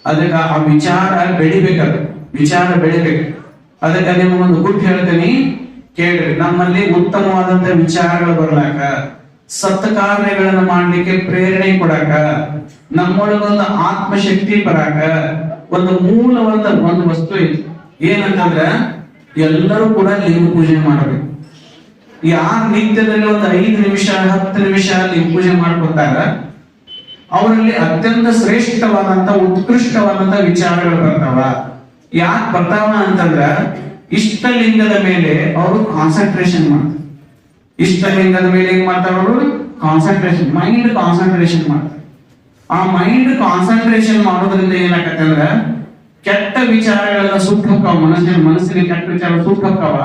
ಅದಕ್ಕೆ ಆ ವಿಚಾರ ಬೆಳಿಬೇಕಲ್ಲ, ವಿಚಾರ ಬೆಳಿಬೇಕು. ಅದಕ್ಕೆ ನಿಮಗೊಂದು ಗುಟ್ಟು ಹೇಳ್ತೀನಿ, ಕೇಳ್ರಿ. ನಮ್ಮಲ್ಲಿ ಉತ್ತಮವಾದಂತ ವಿಚಾರಗಳು ಬರ್ಲಾಕ, ಸತ್ಕಾರ್ಯಗಳನ್ನ ಮಾಡ್ಲಿಕ್ಕೆ ಪ್ರೇರಣೆ ಕೊಡಾಕ, ನಮ್ಮೊಳಗೊಂದು ಆತ್ಮಶಕ್ತಿ ಬರಾಕ ಒಂದು ಮೂಲವಾದ ಒಂದು ವಸ್ತು ಐತಿ. ಏನಂತಂದ್ರ ಎಲ್ಲರೂ ಕೂಡ ಲಿಂಗ ಪೂಜೆ ಮಾಡಬೇಕು. ಯಾರು ನಿತ್ಯದಲ್ಲಿ ಒಂದು 5 ನಿಮಿಷ 10 ನಿಮಿಷ ಲಿಂಗ ಪೂಜೆ ಮಾಡ್ಕೊತಾರ ಅವರಲ್ಲಿ ಅತ್ಯಂತ ಶ್ರೇಷ್ಠವಾದಂತ ಉತ್ಕೃಷ್ಟವಾದಂತ ವಿಚಾರಗಳು ಬರ್ತಾವ. ಯಾಕೆ ಬರ್ತಾವ ಅಂತಂದ್ರ ಇಷ್ಟಲಿಂಗದ ಮೇಲೆ ಅವರು ಕಾನ್ಸಂಟ್ರೇಷನ್ ಮಾಡ್ತಾರೆ. ಇಷ್ಟಲಿಂಗದ ಮೇಲೆ ಏನ್ ಮಾಡ್ತಾರ ಅವರು? ಕಾನ್ಸಂಟ್ರೇಷನ್, ಮೈಂಡ್ ಕಾನ್ಸಂಟ್ರೇಷನ್ ಮಾಡ್ತಾರೆ. ಆ ಮೈಂಡ್ ಕಾನ್ಸಂಟ್ರೇಷನ್ ಮಾಡೋದ್ರಿಂದ ಏನಾಗತ್ತೆ ಅಂದ್ರ ಕೆಟ್ಟ ವಿಚಾರಗಳೆಲ್ಲ ಸುಟ್ಟು ಹೋಗ್ತಾವ. ಮನಸ್ಸಿನ ಕೆಟ್ಟ ವಿಚಾರ ಸುಟ್ಟು ಹೋಗ್ತಾವ.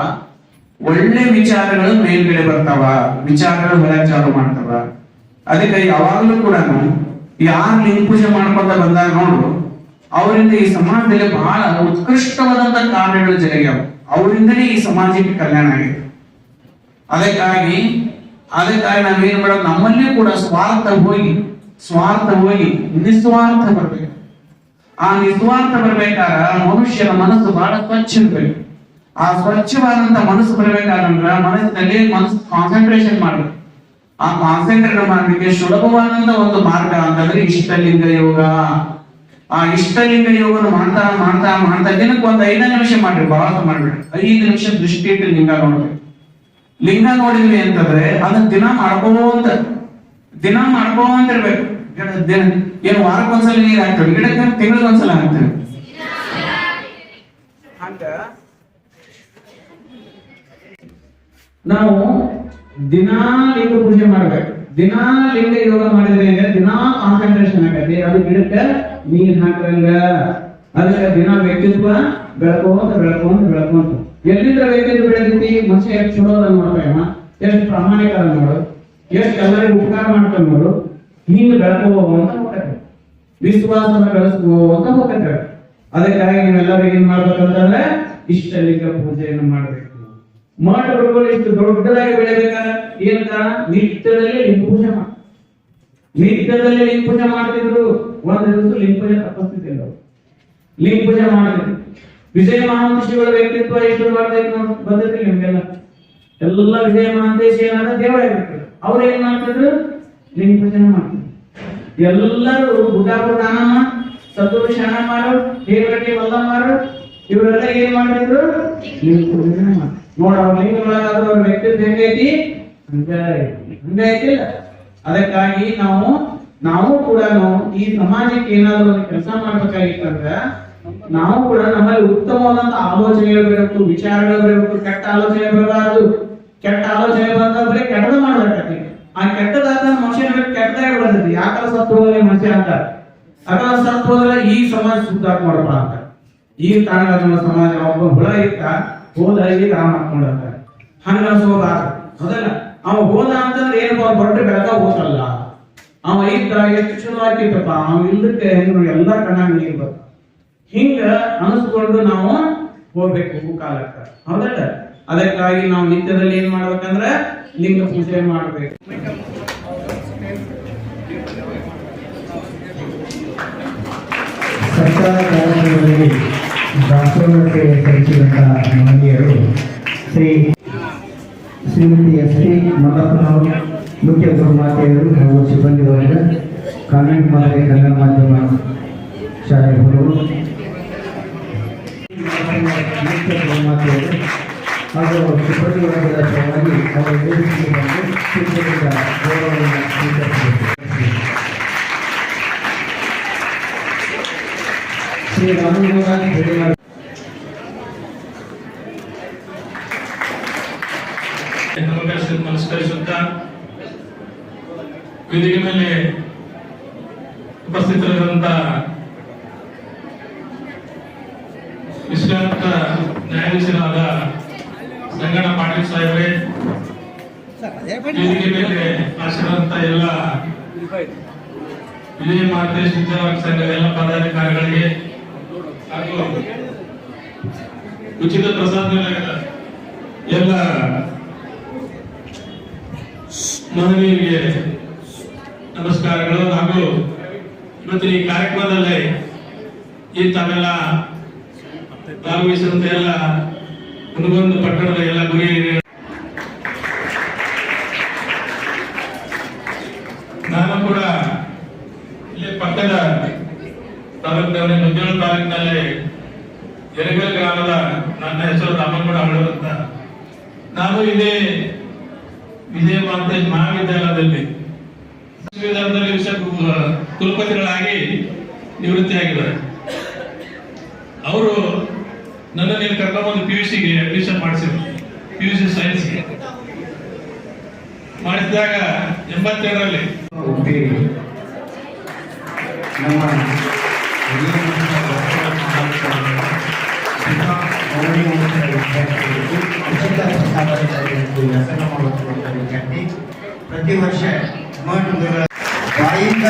ಒಳ್ಳೆ ವಿಚಾರಗಳು ಮೇಲ್ಗಡೆ ಬರ್ತಾವ, ವಿಚಾರಗಳು ಹೊರಗೆ ಚಾಲು ಮಾಡ್ತಾವ. ಅದಕ್ಕೆ ಯಾವಾಗ್ಲೂ ಕೂಡ ಯಾರು ಲಿಂಗ ಪೂಜೆ ಮಾಡ್ಕೊಂತ ಬಂದಾಗ ನೋಡು, ಅವರಿಂದ ಈ ಸಮಾಜದಲ್ಲಿ ಬಹಳ ಉತ್ಕೃಷ್ಟವಾದಂತ ಕಾರ್ಯಗಳು ಜರುಗ್ಯಾವ. ಅವರಿಂದನೇ ಈ ಸಮಾಜಕ್ಕೆ ಕಲ್ಯಾಣ ಆಗಿದೆ. ಅದಕ್ಕಾಗಿ ನಾವೇನ್ ಮಾಡೋದು, ನಮ್ಮಲ್ಲಿ ಕೂಡ ಸ್ವಾರ್ಥ ಹೋಗಿ ಸ್ವಾರ್ಥ ಹೋಗಿ ನಿಸ್ವಾರ್ಥ ಬರ್ಬೇಕು. ಆ ನಿಸ್ವಾರ್ಥ ಬರ್ಬೇಕಾರ ಮನುಷ್ಯನ ಮನಸ್ಸು ಬಹಳ ಸ್ವಚ್ಛ ಇರ್ಬೇಕು. ಆ ಸ್ವಚ್ಛವಾದಂತ ಮನಸ್ಸು ಬರ್ಬೇಕಾದಂದ್ರ ಮನಸ್ಸಿನಲ್ಲಿ ಕಾನ್ಸಂಟ್ರೇಷನ್ ಮಾಡ್ಬೇಕು. ಆ ಕಾನ್ಸಂಟ್ರೇಟ್ ಮಾಡಲಿಕ್ಕೆ ಸುಲಭವಾದಂತ ಒಂದು ಮಾರ್ಗ ಅಂತಂದ್ರೆ ಇಷ್ಟಲಿಂಗ ಯೋಗ. ಆ ಇಷ್ಟಲಿಂಗ ಯೋಗನ ಮಾಡ್ತಾ ಮಾಡ್ತಾ ಮಾಡ್ತಾ ದಿನಕ್ಕೆ ಒಂದು 5 ನಿಮಿಷ ಮಾಡ್ರಿ, ಬಹಳ ಮಾಡ್ಬೇಡ್ರಿ. 5 ನಿಮಿಷ ದೃಷ್ಟಿ ಇಟ್ಟು ಲಿಂಗ ನೋಡ್ಬೇಕು. ಲಿಂಗ ನೋಡಿದ್ವಿ ಅಂತಂದ್ರೆ ಅದನ್ನ ದಿನ ಮಾಡ್ಕೊಂತಿರ್ಬೇಕು. ಏನು ವಾರಕ್ಕೊಂದ್ಸಲ ನೀರ್ ಹಾಕ್ತೇವೆ, ಗಿಡಕ್ಕೆ ತಿಂಗಳಿಗೊಂದ್ಸಲ ಹಾಕ್ತೇವೆ. ಹಂಗ ನಾವು ದಿನಾ ಲಿಂಗ ಪೂಜೆ ಮಾಡ್ಬೇಕು. ದಿನಾ ಲಿಂಗ ಯೋಗ ಮಾಡಿದ್ರೆ ದಿನಾ ಕಾನ್ಸಂಟ್ರೇಷನ್ ಆಗತ್ತೆ. ಅದು ಗಿಡಕ್ಕೆ ನೀರ್ ಹಾಕಂಗ ಅದಕ್ಕೆ ದಿನ ವ್ಯಕ್ತಿತ್ವ ಬೆಳ್ಕೊಂತ ಎಲ್ಲಿಂದ ವ್ಯಕ್ತಿತ್ವ ಬೆಳೆದೈತಿ, ಮನುಷ್ಯ ಎಷ್ಟು ಚಲೋ ನೋಡ್ಬೇಕ, ಎಷ್ಟು ಪ್ರಾಮಾಣಿಕ ನೋಡು, ಎಷ್ಟು ಎಲ್ಲರಿಗೂ ಉಪಕಾರ ಮಾಡ್ತಾನೆ ನೋಡು, ಹಿಂಗ ಬೆಳ್ಕೋಂತ ಹೋಗ್ತದೆ, ವಿಶ್ವಾಸನ ಬೆಳೆಸ್ಕೋಂತ ಹೋಗ್ತದೆ. ಅದಕ್ಕಾಗಿ ನೀವೆಲ್ಲರಿಗೂ ಏನ್ ಮಾಡ್ಬೇಕಂತಂದ್ರೆ ಇಷ್ಟಲಿಂಗ ಪೂಜೆಯನ್ನು ಮಾಡ್ಬೇಕು. ಮಠಗಳು ಇಷ್ಟು ದೊಡ್ಡದಾಗಿ ಬೆಳೆಬೇಕಾದ್ರೆ ಏನಂತ ನಿತ್ಯದಲ್ಲಿ ಲಿಂಗ ಪೂಜೆ ನಿತ್ಯದಲ್ಲಿ ಲಿಂಗ ಪೂಜೆ ಮಾಡ್ತಿದ್ರು. ಒಂದು ದಿವಸ ಲಿಂಗ ಪೂಜೆ ತಪ್ಪಿಸ್ತಿದ್ದಿಲ್ಲ, ಲಿಂಗ ಪೂಜೆ ಮಾಡಿದ್ರು. ವಿಜಯ ಮಹಾಂತೇಶಿಗಳ ವ್ಯಕ್ತಿತ್ವ ಎಷ್ಟು ಬಂದೈತಿ ನಿಮ್ಗೆಲ್ಲ. ಎಲ್ಲ ವಿಜಯ ಮಹಾಂತೇಶಿ ಏನಾದ ದೇವರಾಗಿರ್ತಾರೆ. ಅವ್ರು ಏನ್ ಮಾಡ್ತಿದ್ರು, ಲಿಂಗ ಪೂಜೆ ಮಾಡ್ತಿದ್ರು. ಎಲ್ಲರೂ ಗುಡ್ಡಾಪುರ ನಾನಮ್ಮ, ಸತ್ತೂರು ಶಾಣಮ್ಮಾರು, ಹೇರಗಟ್ಟಿ ಮಲ್ಲಮ್ಮಾರು ಇವರೆಲ್ಲ ಏನ್ ಮಾಡ್ತಿದ್ರು, ಲಿಂಗ ಪೂಜೆ ಮಾಡ್ತಿದ್ರು. ನೋಡ ಅವ್ರ ಲಿಂಗಗಳಾದ್ರೂ ಅವ್ರ ವ್ಯಕ್ತಿತ್ವ ಹೆಂಗೈತಿ, ಹಂಗೈತಿಲ್ಲ. ಅದಕ್ಕಾಗಿ ನಾವು ಕೂಡ ಈ ಸಮಾಜಕ್ಕೆ ಏನಾದ್ರು ಒಂದು ಕೆಲಸ ಮಾಡ್ಬೇಕಾಗಿತ್ತಂದ್ರ ನಾವು ಕೂಡ ನಮ್ಮಲ್ಲಿ ಉತ್ತಮವಾದಂತ ಆಲೋಚನೆಗಳು ಬರಬೇಕು, ವಿಚಾರಗಳು ಬರಬೇಕು. ಕೆಟ್ಟ ಆಲೋಚನೆ ಬರಬಾರದು. ಕೆಟ್ಟ ಆಲೋಚನೆ ಬಂದ ಬರೀ ಕೆಟ್ಟದ ಮಾಡ್ಬೇಕಾಗ್ತದೆ. ಆ ಕೆಟ್ಟದಾದ ಮನುಷ್ಯನ ಕೆಟ್ಟದಾಗಿ ಬರ್ತೈತಿ. ಯಾಕಂದ್ರೆ ಸತ್ತು ಹೋದ್ರೆ ಮನುಷ್ಯ ಅಂತ, ಅಕಲ ಸತ್ತು ಹೋದ್ರೆ ಈ ಸಮಾಜ ಸುತ್ತಾಕ್ ಮಾಡಪ್ಪ ಅಂತ. ಈ ಕಾರಣ ನಮ್ಮ ಸಮಾಜ ಒಬ್ಬ ಹುಳ ಇತ್ತ ಹೋದ ರಾಮ ಹಾಕೊಂಡಂತಾರೆ. ಹಂಗ ಅನ್ಸೋಬಾರ್ದು, ಹೌದಲ್ಲ? ಅವ ಹೋದ ಅಂತಂದ್ರೆ ಏನಪ್ಪ ಹೊರಟು ಬೆಳಕ ಹೋಗಲ್ಲ. ಅವ ಇದ್ದ ಎಷ್ಟು ಚಲೋ ಆಗಿತ್ತಪ್ಪ, ಅವ ಇಲ್ಲದಕ್ಕೆ ಹೆಂಗ್ ಎಲ್ಲಾ ಕಣ್ಣಾಗ ನೀರ್ ಬರ್ತ. ಹಿಂಗ ಅನಿಸ್ಕೊಂಡು ನಾವು ಹೋಗ್ಬೇಕು ಕಾಲಕ್ಕ, ಹೌದಲ್ಲ? ಅದಕ್ಕಾಗಿ ನಾವು ನಿತ್ಯದಲ್ಲಿ ಏನ್ ಮಾಡ್ಬೇಕಂದ್ರೆ ಲಿಂಗ ಪೂಜೆ ಮಾಡ್ಬೇಕು. ಸರ್ಕಾರ ಕಾರ್ಯಕ್ರಮದಲ್ಲಿ ದಾಸೋಹಕ್ಕೆ ಸಲ್ಲಿಸಿದಂತಹ ಮಹನೀಯರು ಶ್ರೀಮತಿ ಎಸ್.ಟಿ. ಮಲ್ಲಪ್ಪನವರು, ಮುಖ್ಯ ಗುರುಮಾತೆಯರು ಹಾಗೂ ಸಿಬ್ಬಂದಿ ವರ್ಗ, ಕಾನ್ವೆಂಟ್ ಮಾದರಿ ಕನ್ನಡ ಮಾಧ್ಯಮ ಶಾಲೆಗಳು, ಮುಖ್ಯ ಗುರುಮಾತೆಯರು ಹಾಗೂ ಸಿಬ್ಬಂದಿ ವರ್ಗದ ಪರವಾಗಿ ಅವರ ವೇದಿಕೆಗೆ ಬಂದು ಶಿಕ್ಷಕರ ಗೌರವವನ್ನು ಸ್ವೀಕರಿಸಬೇಕು. ಶ್ರೀ ರಾಮಗೌಡ ಹಿರಿಯ ನಮಸ್ಕರಿಸುತ್ತಾ ವೇದಿಕೆ ಮೇಲೆ ಉಪಸ್ಥಿತರಿರುವಂತ ವಿಶ್ರಾಂತ ನ್ಯಾಯಾಧೀಶರಾದ ಸಂಗಣ್ಣ ಪಾಟೀಲ್ ಸಾಹೇಬ್ರೆ, ವೇದಿಕೆ ಮೇಲೆ ಆಶೀರ್ವಾದಂತ ಎಲ್ಲ ವಿಜಯ ಮಹಾಂತೇಶ್ ವಿದ್ಯಾವರ್ಗ ಸಂಘದ ಎಲ್ಲ ಪದಾಧಿಕಾರಿಗಳಿಗೆ ಹಾಗೂ ಉಚಿತ ಪ್ರಸಾದ ಎಲ್ಲ ಮಹನೀಯರಿಗೆ ನಮಸ್ಕಾರಗಳು. ಹಾಗೂ ಇವತ್ತಿನ ಈ ಕಾರ್ಯಕ್ರಮದಲ್ಲಿ ಈ ತಾವೆಲ್ಲ ಭಾಗವಹಿಸಿದಂತ ಎಲ್ಲ ಹುನಗುಂದ ಪಟ್ಟಣದ ಎಲ್ಲ ಗುರಿ ನಾನು ಕೂಡ ಇಲ್ಲಿ ಪಕ್ಕದ ತಾಲೂಕಿನ ಮಂಜೂರು ತಾಲೂಕಿನಲ್ಲಿ ಯರಗಲ್ ಗ್ರಾಮದ ನನ್ನ ಹೆಸರು ರಾಮಗೌಡ ಹಳ್ಳೂರು ಅಂತ. ನಾನು ಇದೇ ವಿಜಯ ಮಹಾಂತೇಶ್ ಮಹಾವಿದ್ಯಾಲಯದಲ್ಲಿ ಕುಲಪತಿಗಳಾಗಿ ನಿವೃತ್ತಿಯಾಗಿದ್ದಾರೆ. ಅವರು ನನ್ನನ್ನು ಇಲ್ಲಿ ಕರ್ಕೊಂಡ್ಬಂದು PUCಗೆ ಅಡ್ಮಿಷನ್ ಮಾಡಿಸಿದ್ರು. PUC ಸೈನ್ಸ್ಗೆ ಮಾಡಿಸಿದಾಗ 87ರಲ್ಲಿ ನಮ್ಮ ಪ್ರತಿ ವರ್ಷ ಬಾಯಿಂದ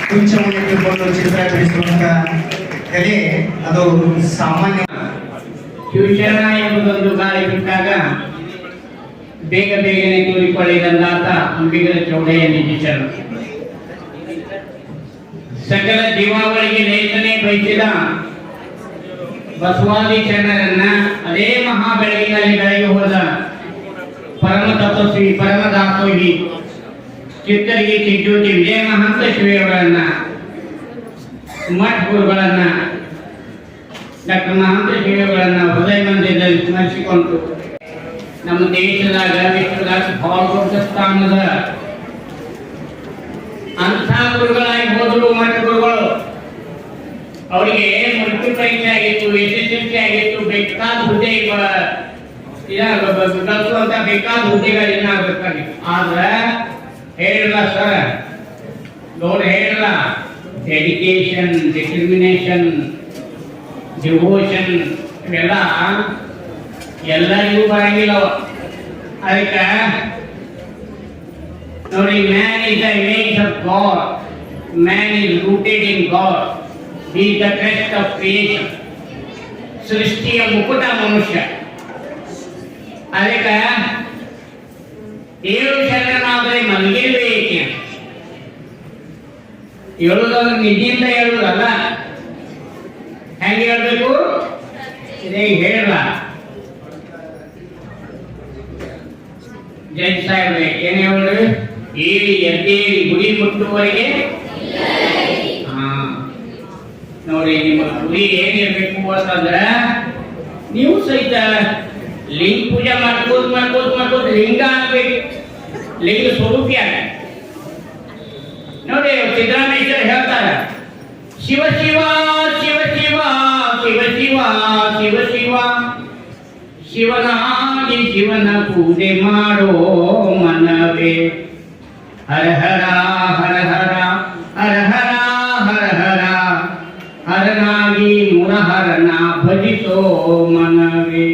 ಕುಂಚವನ್ನು ಇಟ್ಟುಕೊಂಡು ಚಿತ್ರ ಬಿಡಿಸುವಂತ ಕಲೆ ಅದು ಸಾಮಾನ್ಯ. ಶಿವಶರಣ ಎಂಬುದೊಂದು ಗಾಳಿ ಬಿಟ್ಟಾಗ ಬೇಗನೆ ತೂರಿಕೊಳ್ಳಿದಂತ ಅಂಬಿಗರ ಚೌಡೆಯ ನಿಜ ಸಕಲ ಜೀವಾವಳಿಗೆ ಲೇಖನೆ ಬಯಸಿದ ಬಸವಾದಿ ಶರಣರನ್ನ ಅದೇ ಮಹಾ ಬೆಳಗಿನಲ್ಲಿ ಬೆಳಗ್ಗೆ ಹೋದ ಪರಮ ತಪಸ್ವಿ ಪರಮ ದಾಸೋಹಿ ಚಿತ್ತರಿಗೆ ಚಿಜ್ಯೋತಿ ವಿಜಯ ಮಹಾಂತ ಶಿವಯವರನ್ನ ಮಠ ಗುರುಗಳನ್ನ ಡಾಕ್ಟರ್ ಮಹಾಂತ ಶಿವಯವರನ್ನ ಹೃದಯ ಮಂದಿರದಲ್ಲಿ ಸ್ಮರಿಸಿಕೊಂಡು ನಮ್ಮ ದೇಶದಾಗ ವಿಶ್ವದಾಗ ಬಹಳ ದೊಡ್ಡ ಸ್ಥಾನದ ಅಂಥ ಗುರುಗಳಾಗಿ ಹೋದ್ರು ಮಠ ಗುರುಗಳು. ಅವರಿಗೆ ಮೃತ್ಯು ಪರೀಕ್ಷೆ ಆಗಿತ್ತು, SSLC ಆಗಿತ್ತು, ಬೇಕಾದ ಹುದ್ದೆ ಕಲಿಸುವಂತ ಬೇಕಾದ ಹುದ್ದೆಗಳನ್ನ ಆಗಬೇಕಾಗಿತ್ತು. ಆದ್ರೆ ಹೇಳಿಲ್ಲ ಸರ್, ನೋಡಿ ಹೇಳಿಲ್ಲ, ಡೆಡಿಕೇಶನ್, ಡಿಟರ್ಮಿನೇಷನ್, ಡಿವೋಷನ್ ಇವೆಲ್ಲ ಎಲ್ಲರಿಗೂ ಬರಂಗಿಲ್ಲ. ಅದಕ್ಕೆ ನೋಡಿ, man is the image of god, man is rooted in god, he is the crest of creation. ಸೃಷ್ಟಿಯ ಮುಕುಟ ಮನುಷ್ಯ. ಅದಕ್ಕೆ 7 ಶರಣನಾದರೆ ಮಲಗಿರಬೇಕೆ, ಹೇಳುವುದಾದ್ರೆ ನಿಧಿಯಿಂದ ಹೇಳುವುದಲ್ಲ. ಹೆಂಗೆ ಹೇಳ್ಬೇಕು? ಇದೇ ಹೇಳಲ್ಲ. ಜಡ್ಜ್ ಸಾಹೇಬ್ರೆ ಏನ್ ಹೇಳ್ರಿ? ಏರಿ ಎದ್ದೇರಿ ಗುಡಿ ಮುಟ್ಟುವವರೆಗೆ. ನೋಡಿ, ನಿಮ್ಮ ಗುರಿ ಏನಿರ್ಬೇಕು ಅಂತಂದ್ರ ನೀವು ಸಹಿತ ಲಿಂಗ ಪೂಜೆ ಮಾಡ್ಕೋತ ಲಿಂಗ ಆಗ್ಬೇಕು, ಲಿಂಗ ಸ್ವರೂಪಿ ಆಗ. ನೋಡಿ, ಸಿದ್ದರಾಮೇಶ್ವರ ಹೇಳ್ತಾರ, ಶಿವ ಶಿವ ಶಿವ ಶಿವ ಶಿವ ಶಿವ ಶಿವ ಶಿವ, ಶಿವನಾಗಿ ಶಿವನ ಪೂಜೆ ಮಾಡೋ ಮನವೇ, ಹರ ಹರ ಹರ ಹರ ಹರ ಹರ ಹರ ಹರ, ಹರನಾಗಿ ಮುರಹರನ ಭಜಿಸೋ ಮನವೇ.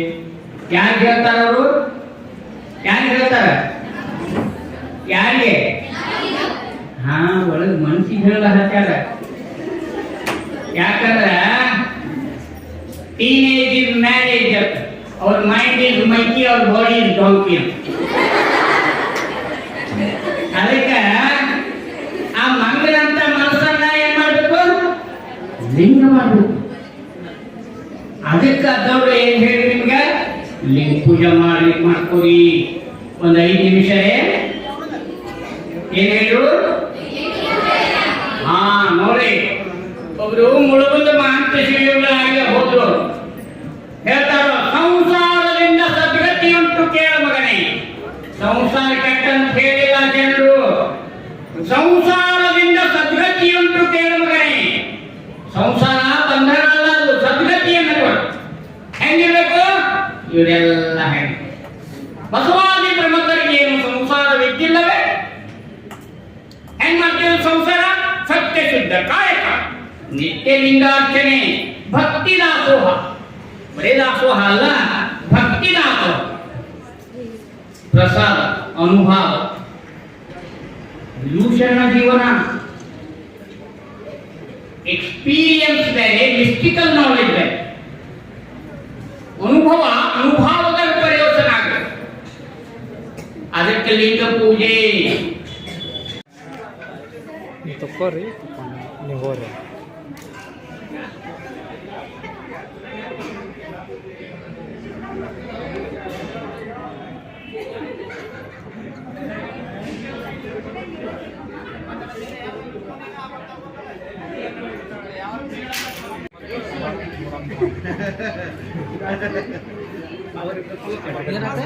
ಯಾರು ಹೇಳ್ತಾರ ಅವರು? ಯಾರು ಹೇಳ್ತಾರ? ಯಾರಿಗೆ? ಹಾ, ಒಳಗೆ ಮನಸ್ಸಿಗೆ ಹೇಳ ಹಾಕ್ಯಾರ. ಯಾಕಂದ್ರ ಟೀನೇಜ್ ಇಸ್ ಮ್ಯಾರೇಜ್ ಅಂತ. ಅವ್ರ ಮೈಂಡ್ ಇಸ್ ಮೈಕಿ, ಅವ್ರ ಬಾಡಿ ಇಸ್ ಡಾಂಕಿ ಅಂತ. ಅದಕ್ಕೆ ಆ ಮಂಗನಂತ ಮನಸ್ಸನ್ನ ಏನ್ ಮಾಡ್ಬೇಕು? ಲಿಂಗ ಮಾಡ್ಬೇಕು. ಅದಕ್ಕೆ ಅದವ್ರು ಏನ್ ಹೇಳಿ ನಿಮ್ಗೆ? ಲಿಂಗ ಪೂಜೆ ಮಾಡ್ಕೋರಿ. ಒಂದ್ 5 ನಿಮಿಷ ಏನ್ ಹೇಳು? ಹಾ, ನೋಡಿ, ಒಬ್ರು ಮುಳುಗುಂದ ಮಹಾಂತ ಶಿವಗಳಾಗಿ ಹೋದ್ರು. ಹೇಳ್ತಾರ, ಸಂಸಾರದಿಂದ ಸದ್ಗತಿ ಉಂಟು ಕೇಳ ಮಗನೇ. ಸಂಸಾರ ಕೆಟ್ಟಂತ ಹೇಳಿಲ್ಲ ಜನರು, ಸಂಸಾರದಿಂದ ಸದ್ಗತಿ ಉಂಟು ಕೇಳ ಮಗನೇ. ಸಂಸಾರ ಬಂಧನ ಅಲ್ಲ, ಅದು ಸದ್ಗತಿ ಅನ್ನೋದು. ಹೆಂಗಿರ್ಬೇಕು? ಇವರೆಲ್ಲ ಹೆಂಗ ಬಸವಾದಿ ಪ್ರಮುಖರಿಗೆ ಏನು ಸಂಸಾರವಿದ್ದಿಲ್ಲವೇ? ಹೆಂಗ್ ಮಾಡ್ತೀವಿ ಸಂಸಾರ? ಸತ್ಯ ಶುದ್ಧ ಕಾಯಕ, ನಿತ್ಯ ಲಿಂಗಾರ್ಚನೆ, ಭಕ್ತಿ ದಾಸೋಹ. ಬರೇ ದಾಸೋಹ ಅಲ್ಲ, ಭಕ್ತಿ ದಾಸೋಹ, ಪ್ರಸಾದ, ಅನುಭವ, ವಿಲೂಷಣ ಜೀವನ, ಎಕ್ಸ್ಪೀರಿಯನ್ಸ್ ಬೇರೆ, ಮಿಸ್ಟಿಕಲ್ ನಾಲೆಜ್ ಬೇರೆ. ಅನುಭವ, ಅನುಭವದ ಪ್ರಯೋಜನ ಆಗಬೇಕು. ಅದಕ್ಕೆ ಲಿಂಗ ಪೂಜೆ. ತಕ್ಕೋರಿ ನೀವು ಹೋರಿ. ಏನಂತೆ?